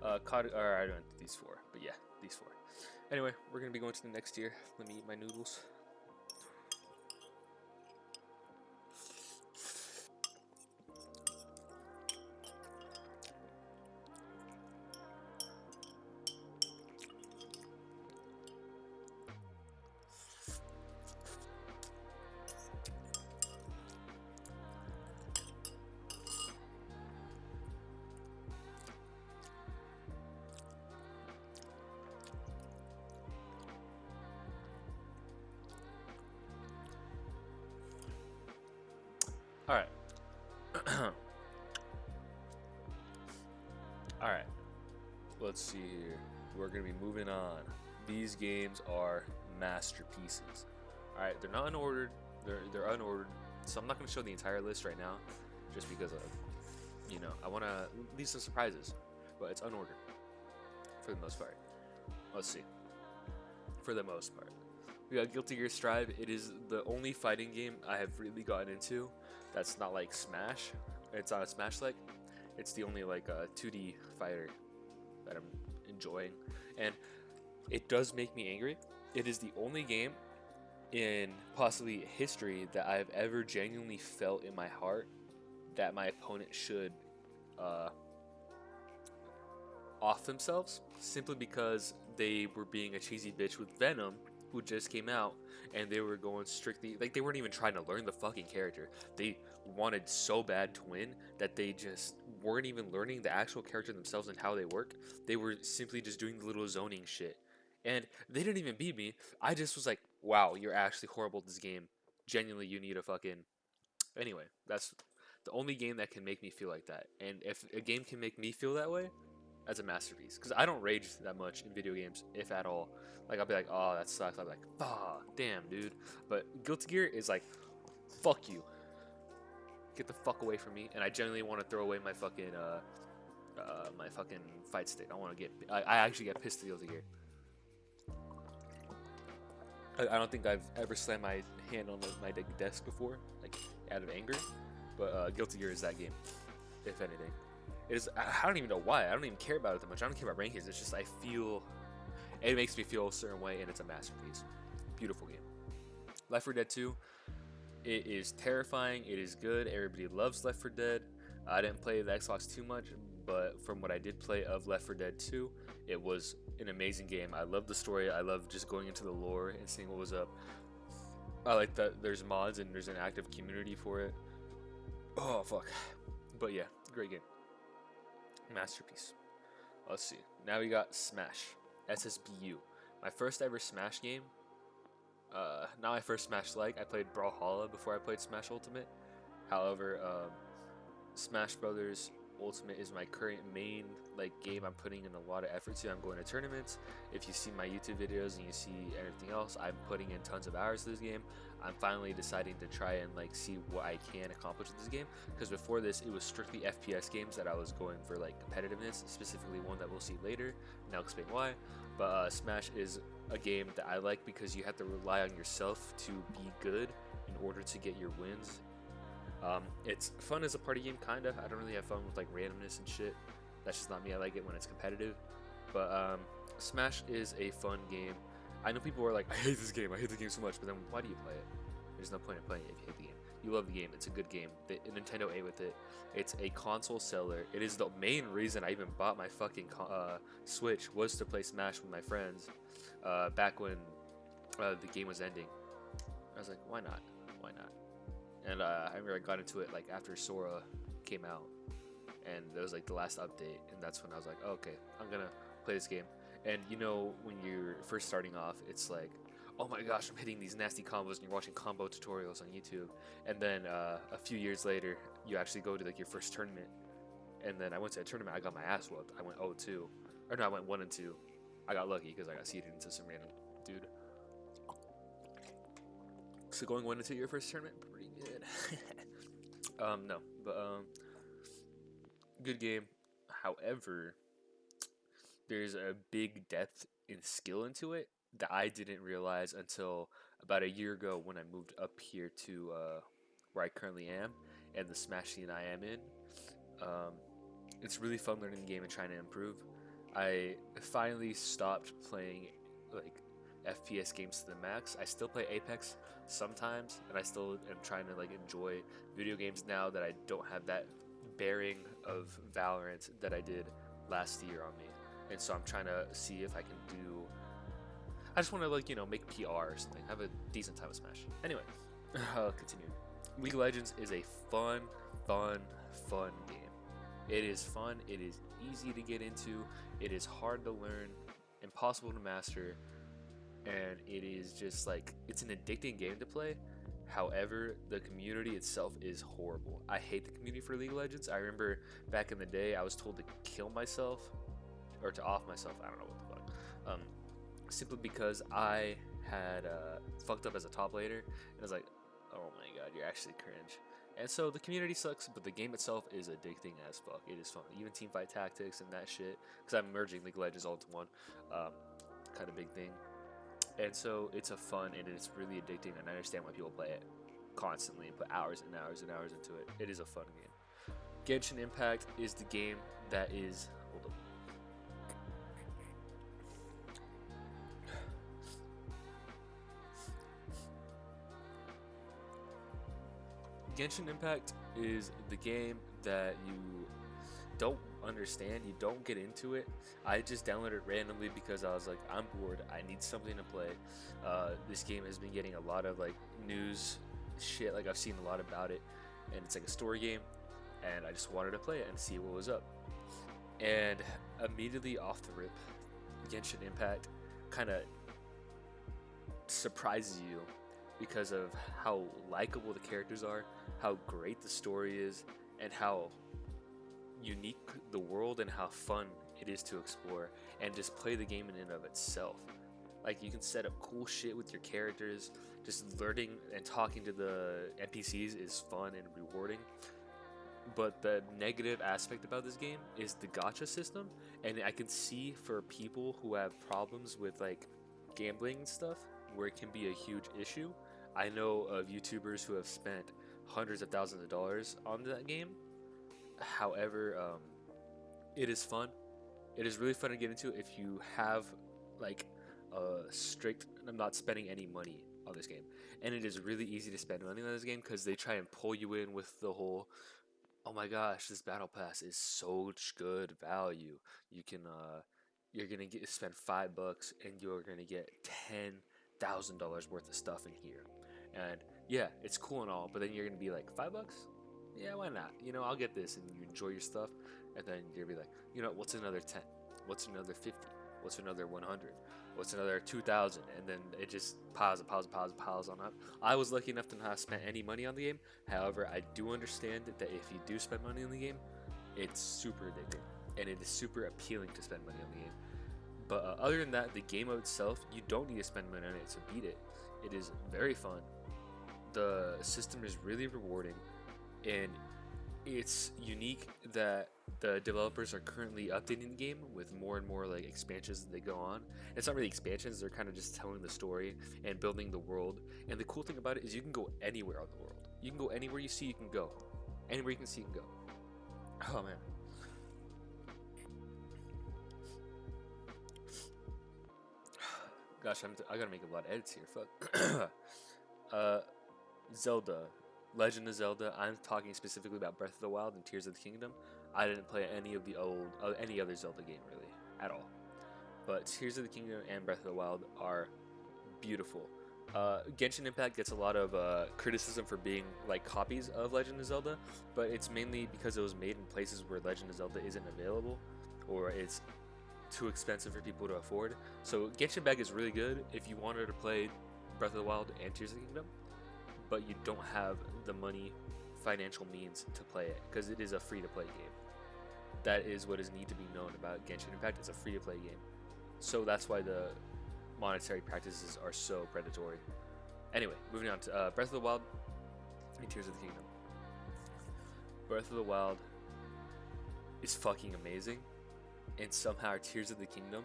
Or I don't know these four, but yeah, these four. Anyway, we're gonna be going to the next tier. Let me eat my noodles. All right. All right. Let's see here. We're gonna be moving on. These games are masterpieces. All right, they're not unordered. They're unordered. So I'm not gonna show the entire list right now, just because of, I want to leave some surprises. But it's unordered for the most part. Let's see. For the most part, we got Guilty Gear Strive. It is the only fighting game I have really gotten into that's not like Smash. It's not a Smash like. It's the only like 2D fighter that I'm enjoying, and it does make me angry. It is the only game in possibly history that I've ever genuinely felt in my heart that my opponent should off themselves simply because they were being a cheesy bitch with Venom, who just came out, and they were going strictly like they weren't even trying to learn the fucking character. They wanted so bad to win that they just weren't even learning the actual character themselves and how they work. They were simply just doing the little zoning shit, and they didn't even beat me. I just was like, wow, you're actually horrible at this game. Genuinely, you need a fucking. Anyway, that's the only game that can make me feel like that. And if a game can make me feel that way, that's a masterpiece. Because I don't rage that much in video games, if at all. Like, I'll be like, oh, that sucks. I'll be like, fuck, damn, dude. But Guilty Gear is like, fuck you. Get the fuck away from me. And I genuinely want to throw away my fucking, fight stick. I actually get pissed at Guilty Gear. I don't think I've ever slammed my hand on my desk before, like, out of anger. But Guilty Gear is that game, if anything. I don't even know why. I don't even care about it that much. I don't care about rankings. It's just it makes me feel a certain way, and it's a masterpiece. Beautiful game. Left 4 Dead 2. It is terrifying. It is good. Everybody loves Left 4 Dead. I didn't play the Xbox too much, but from what I did play of Left 4 Dead 2, it was an amazing game. I love the story. I love just going into the lore and seeing what was up. I like that there's mods and there's an active community for it. Oh, fuck. But yeah, great game. Masterpiece. Let's see. Now we got Smash. SSBU. My first ever Smash game. Not my first Smash like. I played Brawlhalla before I played Smash Ultimate. However, Smash Brothers Ultimate is my current main game I'm putting in a lot of effort to. I'm going to tournaments. If you see my YouTube videos and you see everything else, I'm putting in tons of hours to this game. I'm finally deciding to try and see what I can accomplish with this game, because before this it was strictly FPS games that I was going for competitiveness, specifically one that we'll see later, and I'll explain why. But Smash is a game that I like because you have to rely on yourself to be good in order to get your wins. It's fun as a party game, kind of. I don't really have fun with randomness and shit. That's just not me. I like it when it's competitive. But Smash is a fun game. I know people are like, I hate this game so much, but then why do you play it? There's no point in playing it if you hate the game. You love the game. It's a good game. Nintendo ate with it. It's a console seller. It is the main reason I even bought my fucking Switch, was to play Smash with my friends back when the game was ending. I was like, why not? Why not? And I remember I got into it after Sora came out, and that was the last update, and that's when I was like, oh, okay, I'm gonna play this game. And when you're first starting off, it's like, oh my gosh, I'm hitting these nasty combos, and you're watching combo tutorials on YouTube. And then a few years later, you actually go to your first tournament. And then I went to a tournament, I got my ass whooped. I went 0-2, or no, I went 1-2. I got lucky because I got seeded into some random dude. So going 1-2 your first tournament, pretty good. No, but Good game. However, there's a big depth in skill into it that I didn't realize until about a year ago when I moved up here to where I currently am and the Smash scene I am in. Um, it's really fun learning the game and trying to improve. I finally stopped playing like FPS games to the max. I still play Apex sometimes, and I still am trying to like enjoy video games now that I don't have that bearing of Valorant that I did last year on me. And so I'm trying to see if I can do. I just want to like make PR or something, have a decent time with Smash. Anyway, continue. League of Legends is a fun game. It is fun. It is easy to get into. It is hard to learn, impossible to master, and it is just like it's an addicting game to play. However, the community itself is horrible. I hate the community for League of Legends. I remember back in the day, I was told to kill myself or to off myself. I don't know what the fuck. Simply because I had fucked up as a top laner, and I was like, oh my god, you're actually cringe. And so the community sucks, but the game itself is addicting as fuck. It is fun. Even teamfight tactics and that shit. Because I'm merging League of Legends all into one. Kind of big thing. And so it's a fun and it's really addicting, and I understand why people play it constantly and put hours and hours and hours into it. It is a fun game. Genshin Impact is the game that is. Hold up. Genshin Impact is the game that you don't understand, you don't get into it. I just downloaded it randomly because I was like, I'm bored, I need something to play. This game has been getting a lot of like news shit, like I've seen a lot about it, and it's like a story game, and I just wanted to play it and see what was up. And immediately off the rip, Genshin Impact kind of surprises you because of how likable the characters are, how great the story is, and how unique the world and how fun it is to explore and just play the game in and of itself. Like you can set up cool shit with your characters. Just learning and talking to the NPCs is fun and rewarding. But the negative aspect about this game is the gacha system, and I can see for people who have problems with like gambling and stuff where it can be a huge issue. I know of YouTubers who have spent hundreds of thousands of dollars on that game. However, it is fun. It is really fun to get into if you have like a strict. I'm not spending any money on this game, and it is really easy to spend money on this game because they try and pull you in with the whole. Oh my gosh, this battle pass is such good value. You can you're gonna spend $5 and you're gonna get $10,000 worth of stuff in here. And yeah, it's cool and all, but then you're gonna be like, $5? Yeah, why not? I'll get this, and you enjoy your stuff, and then you're gonna be like, what's another 10? What's another 50? What's another 100? What's another 2,000? And then it just piles on up. I was lucky enough to not have spent any money on the game. However, I do understand that if you do spend money on the game, it's super addicting, and it is super appealing to spend money on the game. But other than that, the game of itself, you don't need to spend money on it to beat it. It is very fun. The system is really rewarding, and it's unique that the developers are currently updating the game with more and more like expansions as they go on. It's not really expansions, they're kind of just telling the story and building the world. And the cool thing about it is you can go anywhere on the world. You can go anywhere you see, you can go. Anywhere you can see, you can go. Oh man. Gosh, I gotta make a lot of edits here. Fuck. Zelda, Legend of Zelda. I'm talking specifically about Breath of the Wild and Tears of the Kingdom. I didn't play any of the any other Zelda game really at all. But Tears of the Kingdom and Breath of the Wild are beautiful. Genshin Impact gets a lot of criticism for being like copies of Legend of Zelda, but it's mainly because it was made in places where Legend of Zelda isn't available, or it's too expensive for people to afford. So Genshin Impact is really good if you wanted to play Breath of the Wild and Tears of the Kingdom, but you don't have the money, financial means to play it, because it is a free-to-play game. That is what is need to be known about Genshin Impact. It's a free-to-play game, so that's why the monetary practices are so predatory. Anyway, moving on to Breath of the Wild and Tears of the Kingdom. Breath of the Wild is fucking amazing, and somehow Tears of the Kingdom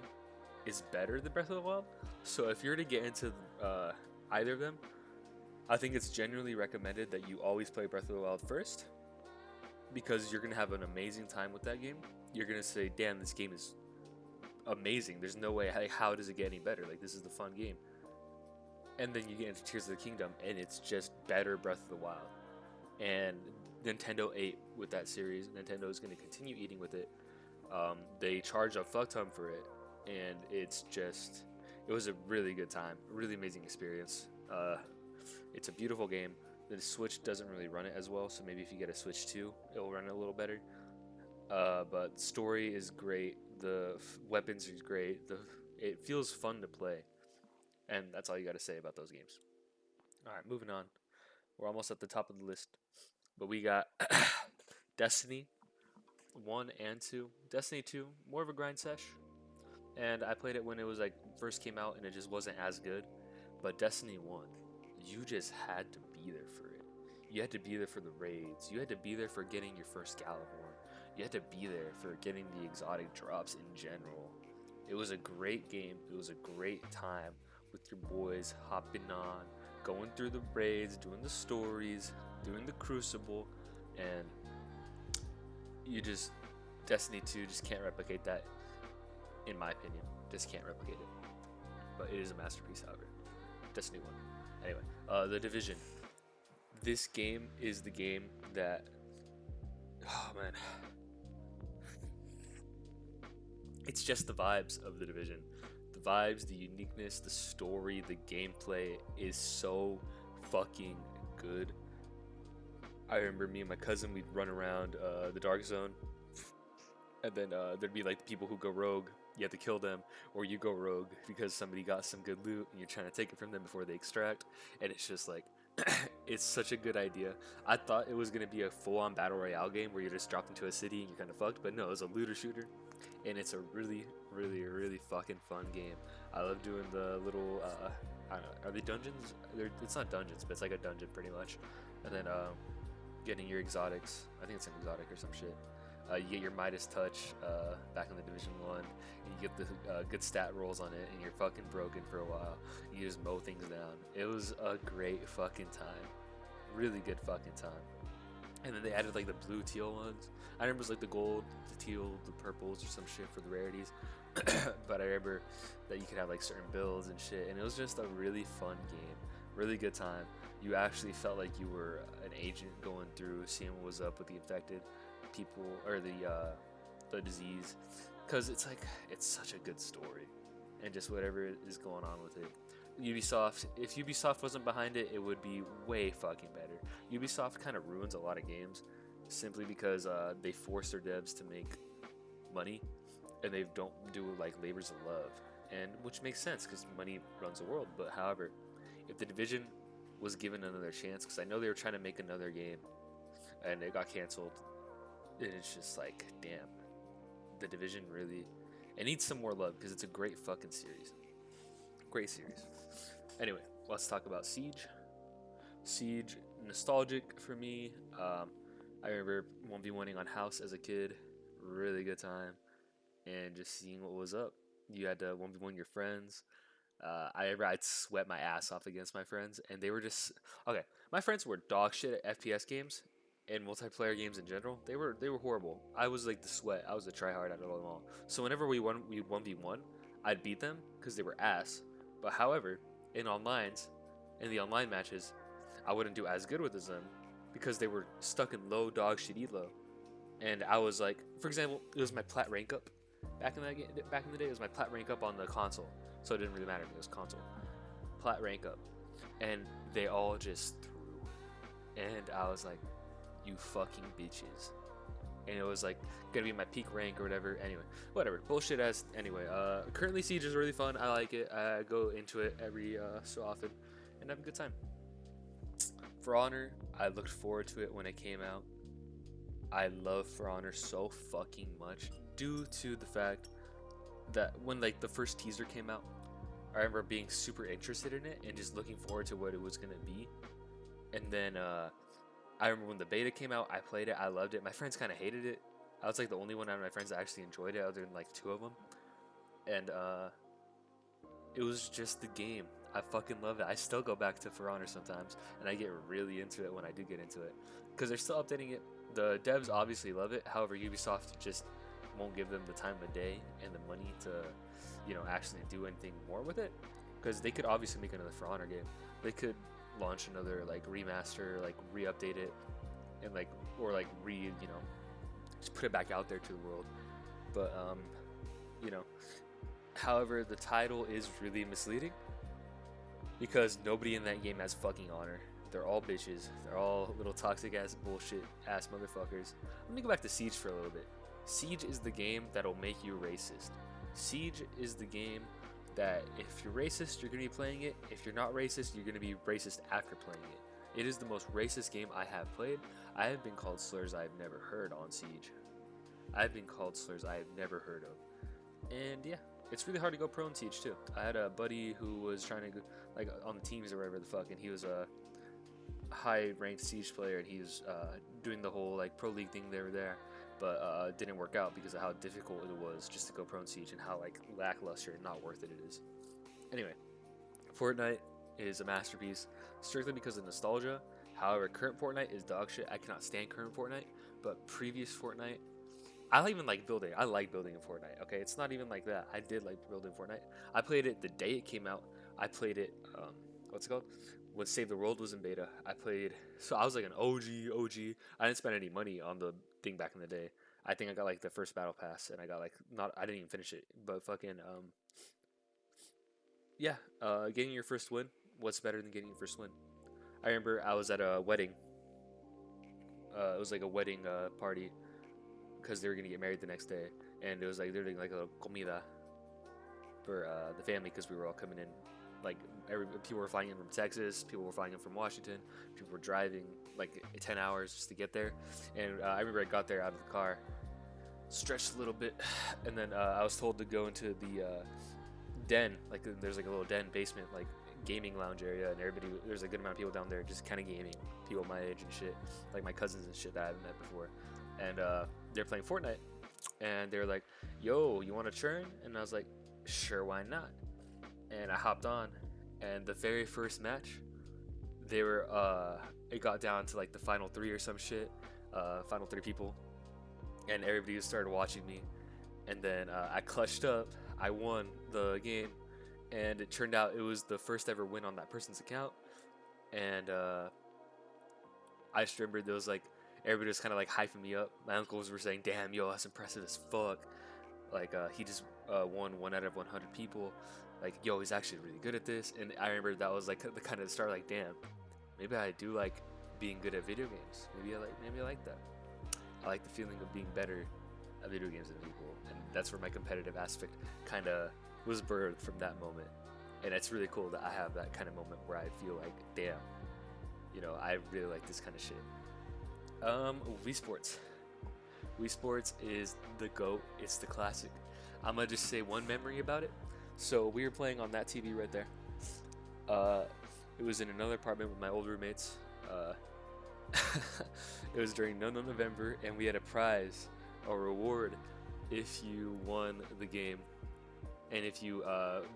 is better than Breath of the Wild. So if you're to get into either of them, I think it's generally recommended that you always play Breath of the Wild first, because you're gonna have an amazing time with that game. You're gonna say, "Damn, this game is amazing. There's no way. How does it get any better? Like, this is the fun game." And then you get into Tears of the Kingdom, and it's just better Breath of the Wild. And Nintendo ate with that series. Nintendo is going to continue eating with it. They charge a fuck ton for it, and it was a really good time, a really amazing experience. It's a beautiful game. The Switch doesn't really run it as well, so maybe if you get a Switch 2, it'll run it a little better. But the story is great. The weapons are great. It feels fun to play, and that's all you got to say about those games. All right, moving on. We're almost at the top of the list, but we got Destiny 1 and 2. Destiny 2, more of a grind sesh, and I played it when it was like first came out, and it just wasn't as good. But Destiny 1, you just had to be there for it. You had to be there for the raids. You had to be there for getting your first Gallivant. You had to be there for getting the exotic drops in general. It was a great game. It was a great time with your boys hopping on, going through the raids, doing the stories, doing the Crucible, and Destiny 2 just can't replicate that, in my opinion. Just can't replicate it. But it is a masterpiece, however. Destiny 1. Anyway, The Division. This game is the game that, oh man, it's just the vibes of The Division. The vibes, the uniqueness, the story, the gameplay is so fucking good. I remember me and my cousin, we'd run around the Dark Zone, and then there'd be like the people who go rogue. You have to kill them, or you go rogue because somebody got some good loot and you're trying to take it from them before they extract. And it's just like, it's such a good idea. I thought it was going to be a full-on battle royale game where you're just dropped into a city and you're kind of fucked, but no, it's a looter shooter, and it's a really, really, really fucking fun game. I love doing the little, I don't know, are they dungeons? It's not dungeons, but it's like a dungeon pretty much. And then getting your exotics. I think it's an exotic or some shit. You get your Midas touch back in the Division 1, and you get the good stat rolls on it, and you're fucking broken for a while. You just mow things down. It was a great fucking time. Really good fucking time. And then they added like the blue teal ones. I remember it was like the gold, the teal, the purples, or some shit for the rarities. But I remember that you could have like certain builds and shit, and it was just a really fun game. Really good time. You actually felt like you were an agent going through, seeing what was up with the infected people, or the disease, because it's such a good story, and just whatever is going on with it. Ubisoft, if Ubisoft wasn't behind it, it would be way fucking better. Ubisoft kind of ruins a lot of games simply because they force their devs to make money, and they don't do like labors of love, and which makes sense because money runs the world. But however, if the Division was given another chance, because I know they were trying to make another game and it got canceled, and it's just like, damn, the Division really, it needs some more love because it's a great fucking series. Great series. Anyway, let's talk about Siege. Siege, nostalgic for me. I remember 1v1ing on House as a kid. Really good time. And just seeing what was up. You had to 1v1 your friends. I'd sweat my ass off against my friends, and they were just okay. My friends were dog shit at FPS games and multiplayer games in general. They were horrible. I was like the sweat. I was the tryhard out of them all. So whenever we 1v1, I'd beat them because they were ass. But however, in the online matches, I wouldn't do as good with them because they were stuck in low dog shit elo. And I was like, for example, it was my plat rank up back in the day. It was my plat rank up on the console. So it didn't really matter if it was console. Plat rank up. And they all just threw. And I was like, you fucking bitches. And it was like gonna be my peak rank or whatever. Anyway, whatever. Bullshit as anyway. Currently Siege is really fun. I like it. I go into it every so often and have a good time. For Honor, I looked forward to it when it came out. I love For Honor so fucking much due to the fact that when like the first teaser came out, I remember being super interested in it and just looking forward to what it was gonna be. And then I remember when the beta came out, I played it, I loved it. My friends kind of hated it. I was like the only one out of my friends that actually enjoyed it, other than like two of them. And it was just the game. I fucking love it. I still go back to For Honor sometimes, and I get really into it when I do get into it, because they're still updating it. The devs obviously love it. However, Ubisoft just won't give them the time of day and the money to, actually do anything more with it. Because they could obviously make another For Honor game. They could launch another like remaster, like re-update it, and like or like just put it back out there to the world. But you know, however, the title is really misleading because nobody in that game has fucking honor. They're all bitches. They're all little toxic ass bullshit ass motherfuckers. Let me go back to Siege for a little bit. Siege is the game that'll make you racist. Siege is the game that if you're racist, you're gonna be playing it. If you're not racist, you're gonna be racist after playing it. It is the most racist game I have played. I have been called slurs I've never heard on Siege. I've been called slurs I have never heard of. And yeah, it's really hard to go pro in Siege too. I had a buddy who was trying to go, like on the teams or whatever the fuck, and he was a high ranked Siege player, and he was doing the whole like pro league thing there, but it didn't work out because of how difficult it was just to go pro in Siege and how like lackluster and not worth it is. Anyway, Fortnite is a masterpiece strictly because of nostalgia. However, current Fortnite is dog shit. I cannot stand current Fortnite, but previous Fortnite, I even like building. I like building in Fortnite. Okay, it's not even like that. I did like building Fortnite. I played it the day it came out. I played it. What's it called? When Save the World was in beta. I played. So I was like an OG. I didn't spend any money on the thing back in the day. I think I got like the first battle pass, and I got like not. I didn't even finish it, but fucking yeah. Getting your first win. What's better than getting your first win? I remember I was at a wedding. It was like a wedding party because they were gonna get married the next day, and it was like they're doing like a comida for the family because we were all coming in. Like people were flying in from Texas, people were flying in from Washington, people were driving like 10 hours just to get there. And I remember I got there out of the car, stretched a little bit, and then I was told to go into the den. Like there's like a little den basement, like gaming lounge area, and there's a good amount of people down there just kind of gaming, people my age and shit, like my cousins and shit that I haven't met before. And they're playing Fortnite, and they're like, yo, you want to churn? And I was like, sure, why not? And I hopped on, and the very first match, they were it got down to like the final three or some shit, final three people, and everybody just started watching me. And then I clutched up, I won the game, and it turned out it was the first ever win on that person's account. And I just remember there was like everybody was kind of like hyping me up. My uncles were saying, damn, yo, that's impressive as fuck. Like he just won 1 out of 100 people. Like, yo, he's actually really good at this. And I remember that was like the kind of start. Like, damn, maybe I do like being good at video games. Maybe I like that. I like the feeling of being better at video games than people, and that's where my competitive aspect kind of was birthed from that moment. And it's really cool that I have that kind of moment where I feel like, damn, I really like this kind of shit. Wii Sports. Wii Sports is the GOAT. It's the classic. I'm gonna just say one memory about it. So we were playing on that TV right there. It was in another apartment with my old roommates. It was during No November, and we had a prize, a reward, if you won the game, and if you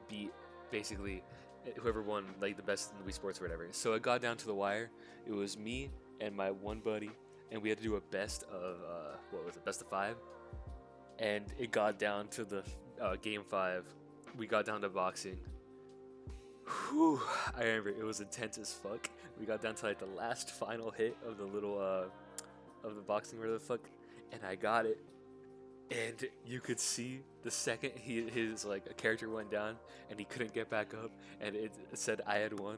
beat basically whoever won like the best in the Wii Sports or whatever. So it got down to the wire. It was me and my one buddy, and we had to do a best of best of 5, and it got down to the game 5. We got down to boxing. Whew, I remember it was intense as fuck. We got down to like the last final hit of the little of the boxing, whatever the fuck, and I got it. And you could see the second his like a character went down and he couldn't get back up, and it said I had won,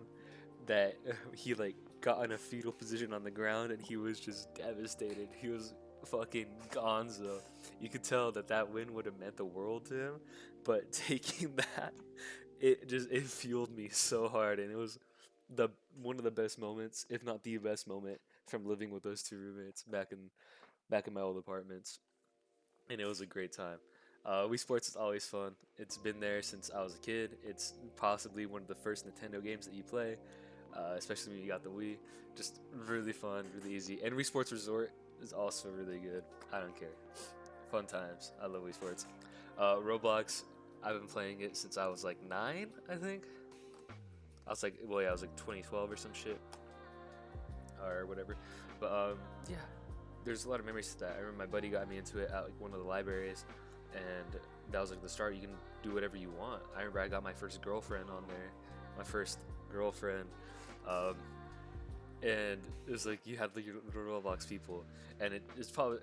that he like got in a fetal position on the ground, and he was just devastated. He was fucking gonzo. You could tell that win would have meant the world to him, but taking that, it fueled me so hard, and it was the one of the best moments, if not the best moment, from living with those two roommates back in my old apartments, and it was a great time. Wii Sports is always fun. It's been there since I was a kid. It's possibly one of the first Nintendo games that you play, especially when you got the Wii. Just really fun, really easy. And Wii Sports Resort is also really good. I don't care. Fun times. I love Wii Sports. Roblox. I've been playing it since I was like 9, I think. I was like, well, yeah, I was like 2012 or some shit, or whatever. But yeah, there's a lot of memories to that. I remember my buddy got me into it at like one of the libraries, and that was like the start. You can do whatever you want. I remember I got my first girlfriend on there, my first girlfriend, um, and it was like you had the Roblox people, and it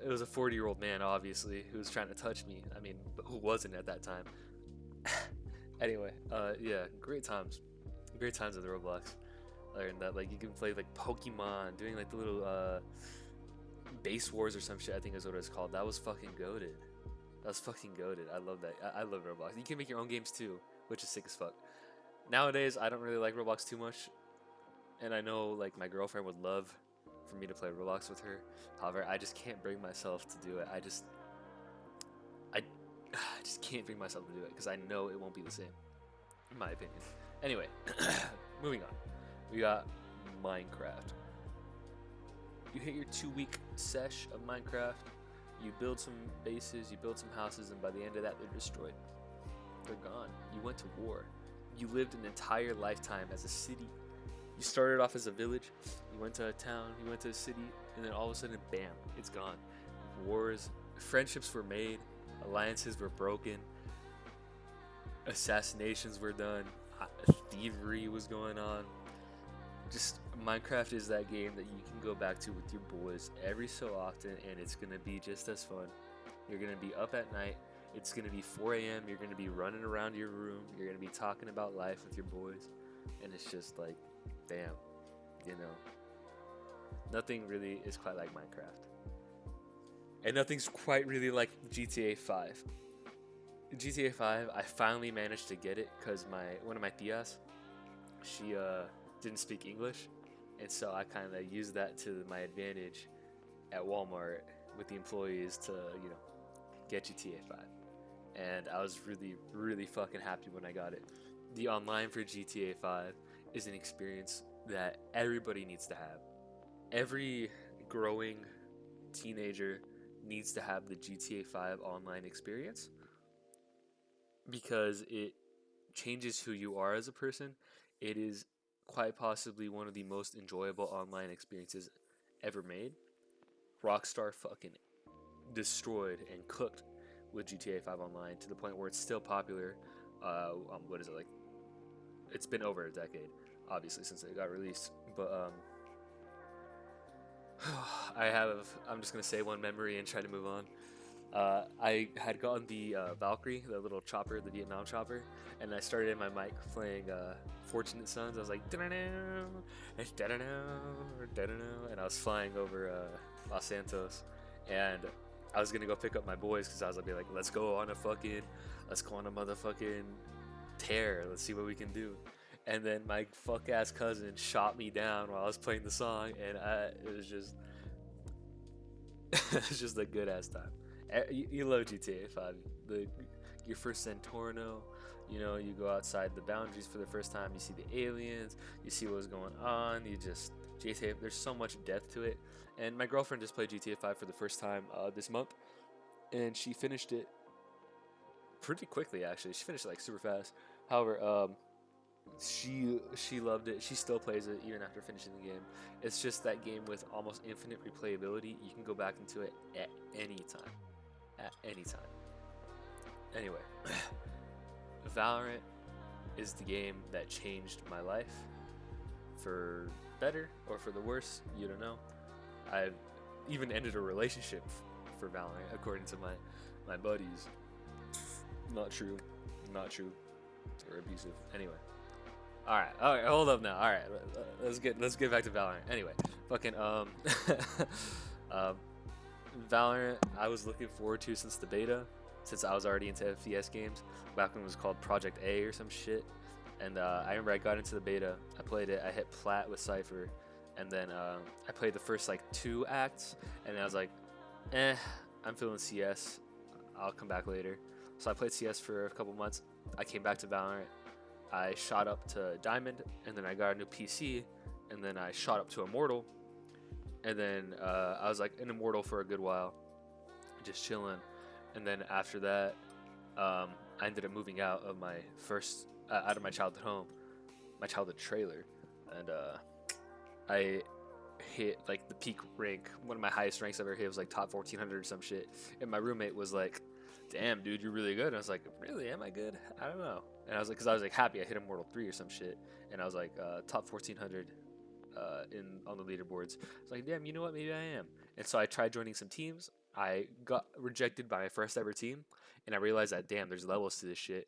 was a 40-year-old man obviously who was trying to touch me. I mean, but who wasn't at that time? Anyway, yeah, great times with Roblox. I learned that like you can play like Pokemon, doing like the little base wars or some shit. I think is what it's called. That was fucking goated. That was fucking goated. I love that. I love Roblox. You can make your own games too, which is sick as fuck. Nowadays, I don't really like Roblox too much, and I know like my girlfriend would love for me to play Roblox with her. However, I just can't bring myself to do it. I just can't bring myself to do it because I know it won't be the same, in my opinion. Anyway, moving on. We got Minecraft. You hit your 2-week sesh of Minecraft. You build some bases, you build some houses, and by the end of that, they're destroyed. They're gone. You went to war. You lived an entire lifetime as a city. You started off as a village, you went to a town, you went to a city, and then all of a sudden, bam, it's gone. Wars, friendships were made, alliances were broken, assassinations were done, thievery was going on. Just Minecraft is that game that you can go back to with your boys every so often, and it's gonna be just as fun. You're gonna be up at night. It's gonna be 4 a.m. You're gonna be running around your room. You're gonna be talking about life with your boys, and it's just like, damn, you know. Nothing really is quite like Minecraft, and nothing's quite really like GTA 5. GTA 5, I finally managed to get it because one of my tias, she didn't speak English, and so I kind of used that to my advantage at Walmart with the employees to, you know, get GTA 5. And I was really, really fucking happy when I got it. The online for GTA 5 is an experience that everybody needs to have. Every growing teenager needs to have the GTA 5 online experience because it changes who you are as a person. It is quite possibly one of the most enjoyable online experiences ever made. Rockstar fucking destroyed and cooked with GTA 5 Online to the point where it's still popular. What is it like? It's been over a decade, obviously, since it got released. But I'm just gonna say one memory and try to move on. I had gotten the Valkyrie, the little chopper, the Vietnam chopper, and I started in my mic playing Fortunate Sons. I was like, da-da-da, da-da-da, and I was flying over Los Santos, and I was gonna go pick up my boys because I was gonna be like, let's go on a motherfucking tear. Let's see what we can do. And then my fuck ass cousin shot me down while I was playing the song, and it was just, it's just a good ass time. You love GTA 5. Your first Santorno, you know, you go outside the boundaries for the first time. You see the aliens. You see what's going on. GTA. There's so much depth to it. And my girlfriend just played GTA 5 for the first time this month, and she finished it pretty quickly. Actually, she finished it like super fast. However, she loved it. She still plays it even after finishing the game. It's just that game with almost infinite replayability. You can go back into it at any time. At any time. Anyway, Valorant is the game that changed my life for better or for the worse. You don't know. I've even ended a relationship for Valorant, according to my buddies. Not true. Not true. They're abusive. Anyway. All right, hold up now. All right, let's get back to Valorant. Anyway, fucking Valorant, I was looking forward to since the beta, since I was already into FPS games. Back when it was called Project A or some shit. And I remember I got into the beta. I played it. I hit plat with Cypher, and then I played the first like 2 acts, and I was like, I'm feeling CS. I'll come back later. So I played CS for a couple months. I came back to Valorant. I shot up to Diamond, and then I got a new PC, and then I shot up to Immortal, and then I was like an Immortal for a good while, just chilling, And then after that, I ended up moving out of my out of my childhood home, my childhood trailer, and I hit like the peak rank. One of my highest ranks I've ever hit was like top 1400 or some shit. And my roommate was like, "Damn, dude, you're really good." And I was like, "Really? Am I good? I don't know." And I was like, because I was like happy I hit Immortal 3 or some shit, and I was like top 1400 in on the leaderboards. I was like, "Damn, you know what? Maybe I am." And so I tried joining some teams. I got rejected by my first ever team, and I realized that damn, there's levels to this shit.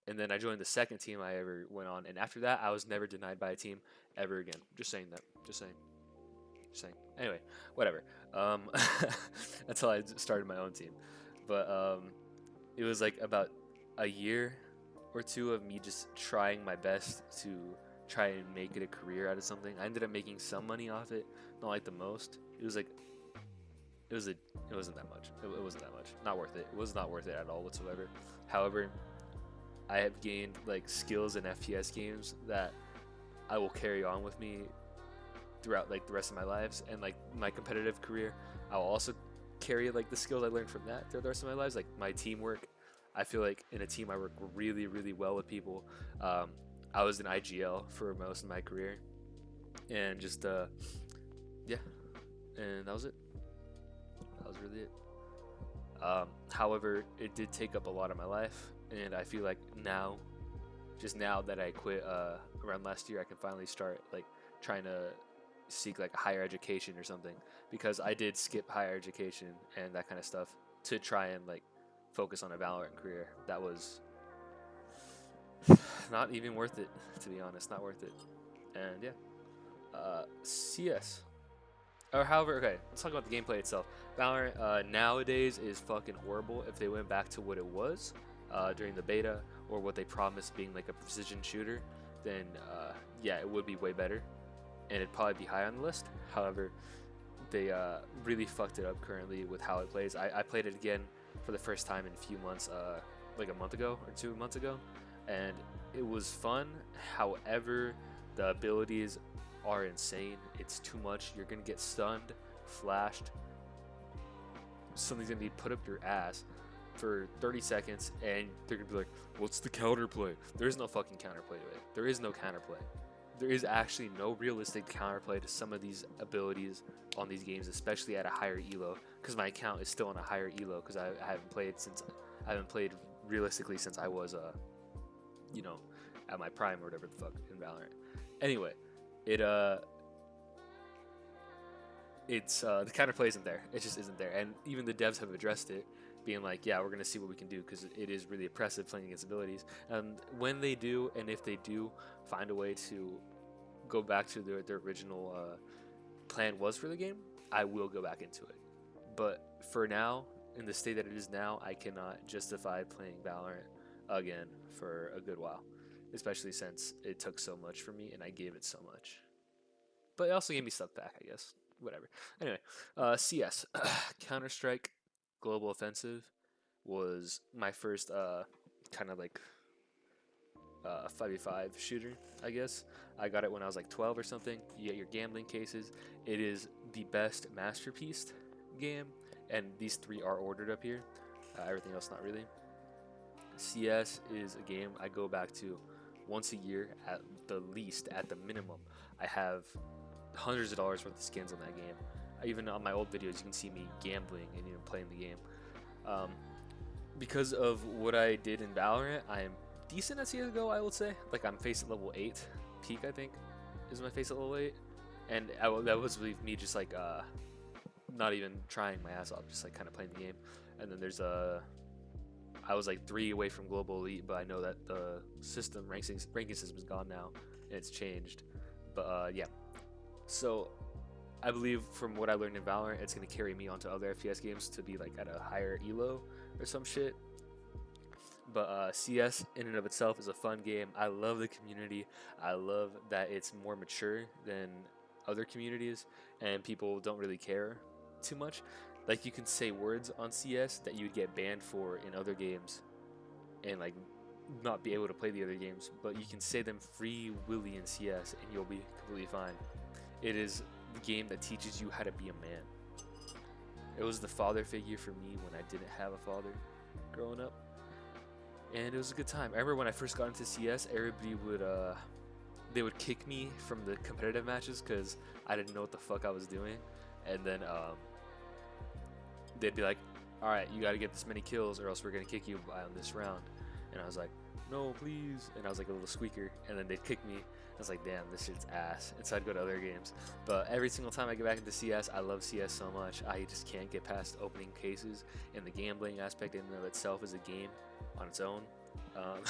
And then I joined the second team I ever went on, and after that, I was never denied by a team ever again. Just saying that. Just saying. Just saying. Anyway, whatever. Um, until I started my own team, but it was like about a year or two of me just trying my best to try and make it a career out of something. I ended up making some money off it, not like the most. It was like it wasn't that much. It wasn't that much. Not worth it. It was not worth it at all whatsoever. However, I have gained like skills in FPS games that I will carry on with me throughout like the rest of my lives, and like my competitive career I'll also carry like the skills I learned from that throughout the rest of my lives, like my teamwork. I feel like in a team I work really well with people. I was in IGL for most of my career, and just yeah, and that was it. That was really it. However, it did take up a lot of my life, and I feel like now, just now that I quit around last year, I can finally start like trying to seek like a higher education or something, because I did skip higher education and that kind of stuff to try and like focus on a Valorant career. That was not even worth it, to be honest. Not worth it. And yeah, CS. Or however, okay, let's talk about the gameplay itself. Valorant nowadays is fucking horrible. If they went back to what it was during the beta, or what they promised being like a precision shooter, then yeah, it would be way better, and it'd probably be high on the list. However, they really fucked it up currently with how it plays. I played it again for the first time in a few months, like a month ago or 2 months ago, and it was fun. However, the abilities are insane. It's too much. You're gonna get stunned, flashed. Something's gonna be put up your ass for 30 seconds, and they're gonna be like, "What's the counterplay?" There is no fucking counterplay to it. There is no counterplay. There is actually no realistic counterplay to some of these abilities on these games, especially at a higher elo. Because my account is still on a higher elo, because I haven't played realistically since I was you know, at my prime or whatever the fuck in Valorant. Anyway, it's the counterplay isn't there. It just isn't there, and even the devs have addressed it, being like, yeah, we're gonna see what we can do, because it is really oppressive playing against abilities. And when they do, and if they do find a way to go back to their original plan was for the game, I will go back into it. But for now, in the state that it is now, I cannot justify playing Valorant again for a good while, especially since it took so much from me and I gave it so much. But it also gave me stuff back, I guess. Whatever. Anyway, CS, Counter Strike Global Offensive was my first kind of like 5v5 shooter, I guess. I got it when I was like 12 or something. You get your gambling cases. It is the best masterpiece game, and these three are ordered up here. Everything else, not really. CS is a game I go back to once a year at the least, at the minimum. I have hundreds of dollars worth of skins on that game. Even on my old videos, you can see me gambling and playing the game. Because of what I did in Valorant, I am decent at CSGO, I would say. Like, I'm face at level 8. Peak, I think, is my face at level 8. And that was really me just like not even trying my ass off, just like kind of playing the game. And then there's I was like 3 away from global elite, but I know that the ranking system is gone now and it's changed. But yeah, so I believe from what I learned in Valorant, it's gonna carry me onto other FPS games to be like at a higher elo or some shit. But CS in and of itself is a fun game. I love the community. I love that it's more mature than other communities, and people don't really care too much. Like, you can say words on CS that you'd get banned for in other games, and like not be able to play the other games, but you can say them free willy in CS and you'll be completely fine. It is the game that teaches you how to be a man. It was the father figure for me when I didn't have a father growing up, and it was a good time. I remember when I first got into CS, everybody would they would kick me from the competitive matches because I didn't know what the fuck I was doing, and then they'd be like, "All right, you got to get this many kills, or else we're gonna kick you on this round." And I was like, "No, please!" And I was like a little squeaker, and then they'd kick me. I was like, "Damn, this shit's ass." And so I'd go to other games. But every single time I get back into CS, I love CS so much. I just can't get past opening cases, and the gambling aspect in and of itself is a game on its own. Um,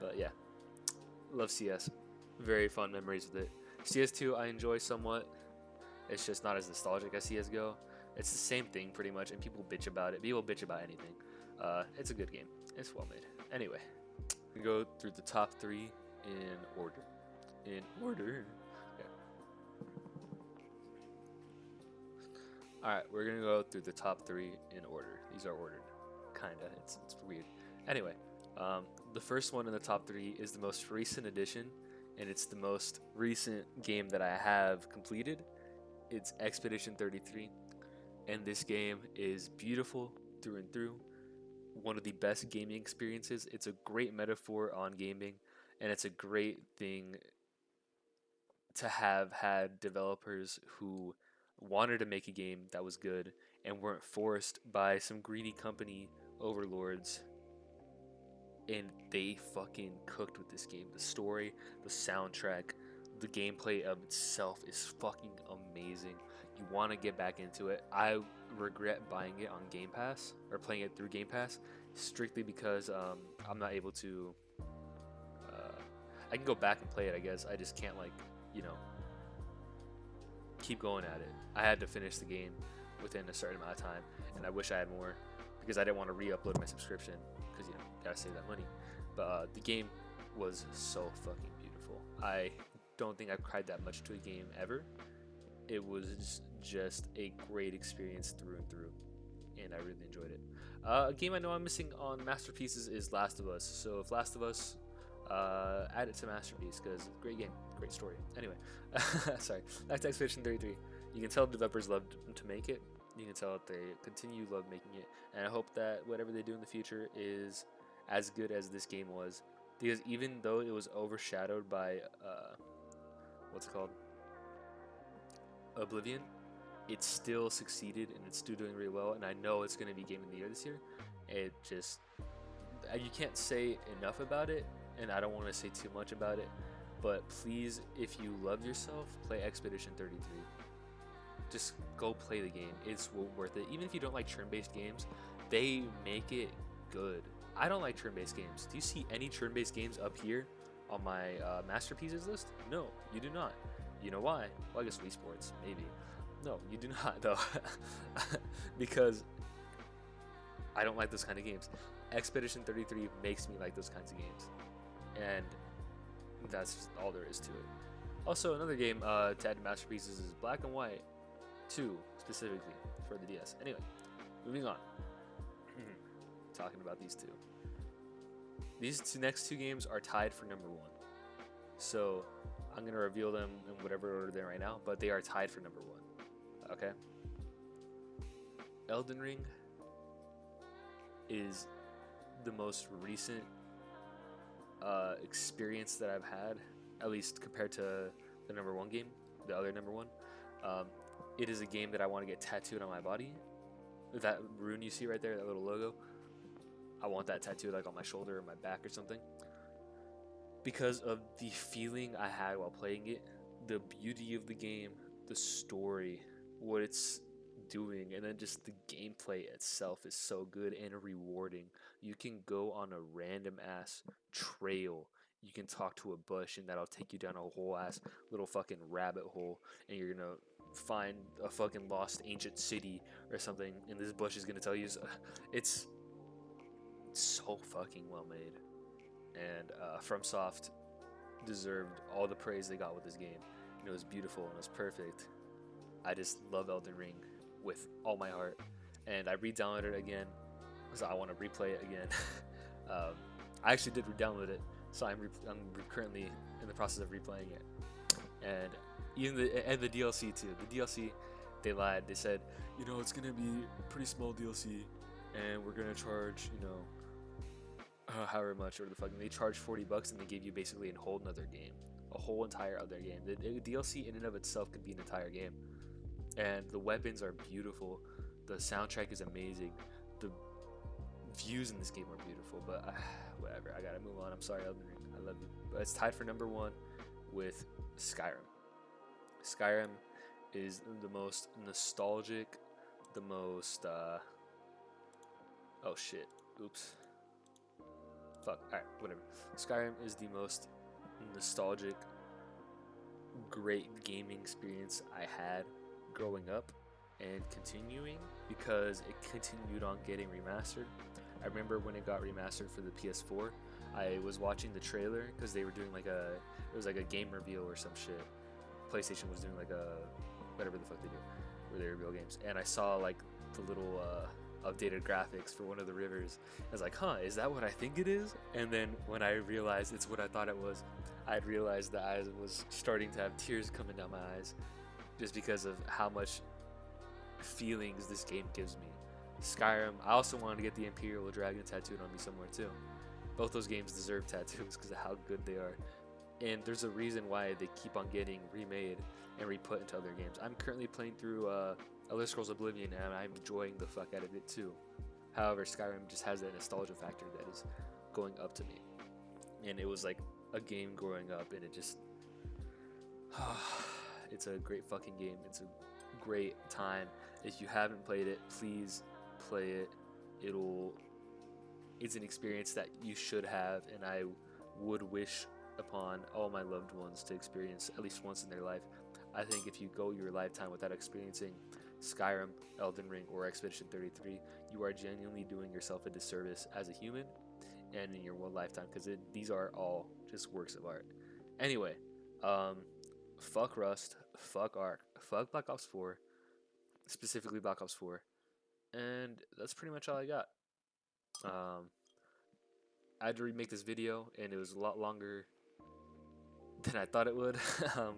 but yeah, love CS. Very fun memories with it. CS2 I enjoy somewhat. It's just not as nostalgic as CSGO. It's the same thing pretty much, and people bitch about it. People bitch about anything. It's a good game. It's well made. Anyway, we go through the top 3 in order. In order. Yeah. Alright, we're gonna go through the top 3 in order. These are ordered. Kinda. It's weird. Anyway, the first one in the top 3 is the most recent addition, and it's the most recent game that I have completed. It's Expedition 33, and this game is beautiful through and through. One of the best gaming experiences. It's a great metaphor on gaming, and it's a great thing to have had developers who wanted to make a game that was good and weren't forced by some greedy company overlords, and they fucking cooked with this game. The story, the soundtrack, the gameplay of itself is fucking amazing. You want to get back into it. I regret buying it on Game Pass or playing it through Game Pass strictly because I'm not able to. I can go back and play it, I guess. I just can't, like, you know, keep going at it. I had to finish the game within a certain amount of time, and I wish I had more because I didn't want to re-upload my subscription because, you know, gotta save that money. But the game was so fucking beautiful. I don't think I've cried that much to a game ever. It was just a great experience through and through, and I really enjoyed it. A game I know I'm missing on Masterpieces is Last of Us. So if Last of Us, add it to Masterpiece because great game, great story. Anyway, sorry. Back to Expedition 33. You can tell the developers loved to make it. You can tell that they continue love making it, and I hope that whatever they do in the future is as good as this game was. Because even though it was overshadowed by what's it called? Oblivion, it still succeeded and it's still doing really well, and I know it's going to be Game of the Year this year. It just, you can't say enough about it, and I don't want to say too much about it, but please, if you love yourself, play Expedition 33. Just go play the game. It's worth it. Even if you don't like turn-based games, they make it good. I don't like turn-based games. Do you see any turn-based games up here on my Masterpieces list? No, you do not. You know why? Well, I guess Wii Sports, maybe. No, you do not, though. Because I don't like those kind of games. Expedition 33 makes me like those kinds of games. And that's just all there is to it. Also, another game to add to Masterpieces is Black and White 2, specifically, for the DS. Anyway, moving on. Talking about these two. These next two games are tied for number 1. So, I'm going to reveal them in whatever order they're right now, but they are tied for number 1. Okay? Elden Ring is the most recent experience that I've had, at least compared to the number 1 game, the other number 1. It is a game that I want to get tattooed on my body. That rune you see right there, that little logo, I want that tattooed like on my shoulder or my back or something. Because of the feeling I had while playing it, the beauty of the game, the story, what it's doing, and then just the gameplay itself is so good and rewarding. You can go on a random ass trail. You can talk to a bush and that'll take you down a whole ass little fucking rabbit hole, and you're gonna find a fucking lost ancient city or something, and this bush is gonna tell you. It's so fucking well made. And FromSoft deserved all the praise they got with this game. And it was beautiful and it was perfect. I just love Elden Ring with all my heart. And I re-downloaded it again because I want to replay it again. I actually did re-download it, so I'm currently in the process of replaying it. And even the DLC too. The DLC They lied. They said, it's gonna be pretty small DLC, and we're gonna charge, however much or the fucking. They charged $40 and they gave you basically a whole another game, a whole entire other game. The DLC in and of itself could be an entire game, and the weapons are beautiful. The soundtrack is amazing. The views in this game are beautiful, but whatever. I gotta move on. I'm sorry, Elden Ring. I love you, but it's tied for number one with Skyrim. Skyrim is the most nostalgic, the most oh shit, oops, fuck. All right, whatever. Skyrim is the most nostalgic, great gaming experience I had growing up and continuing because it continued on getting remastered. I remember when it got remastered for the PS4, I was watching the trailer because they were doing it was like a game reveal or some shit. PlayStation was doing like a, whatever the fuck they do, where they reveal games. And I saw like the little updated graphics for one of the rivers. I was like, huh, is that what I think it is? And then when I realized it's what I thought it was, I realized that I was starting to have tears coming down my eyes just because of how much feelings this game gives me. Skyrim, I also wanted to get the Imperial Dragon tattooed on me somewhere too. Both those games deserve tattoos because of how good they are. And there's a reason why they keep on getting remade and re-put into other games. I'm currently playing through Elder Scrolls Oblivion and I'm enjoying the fuck out of it too. However, Skyrim just has that nostalgia factor that is going up to me. And it was like a game growing up and it just it's a great fucking game. It's a great time. If you haven't played it, please play it. It's an experience that you should have, and I would wish upon all my loved ones to experience at least once in their life. I think if you go your lifetime without experiencing Skyrim, Elden Ring, or Expedition 33, you are genuinely doing yourself a disservice as a human and in your one lifetime, because these are all just works of art. Anyway, fuck Rust, fuck Ark, fuck Black Ops 4, specifically Black Ops 4, and that's pretty much all I got. Um, I had to remake this video, and it was a lot longer than I thought it would,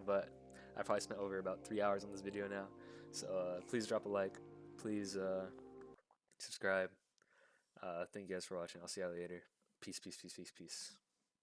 but I probably spent over about 3 hours on this video now. So please drop a like, please subscribe. Thank you guys for watching. I'll see you later. Peace, peace, peace, peace, peace.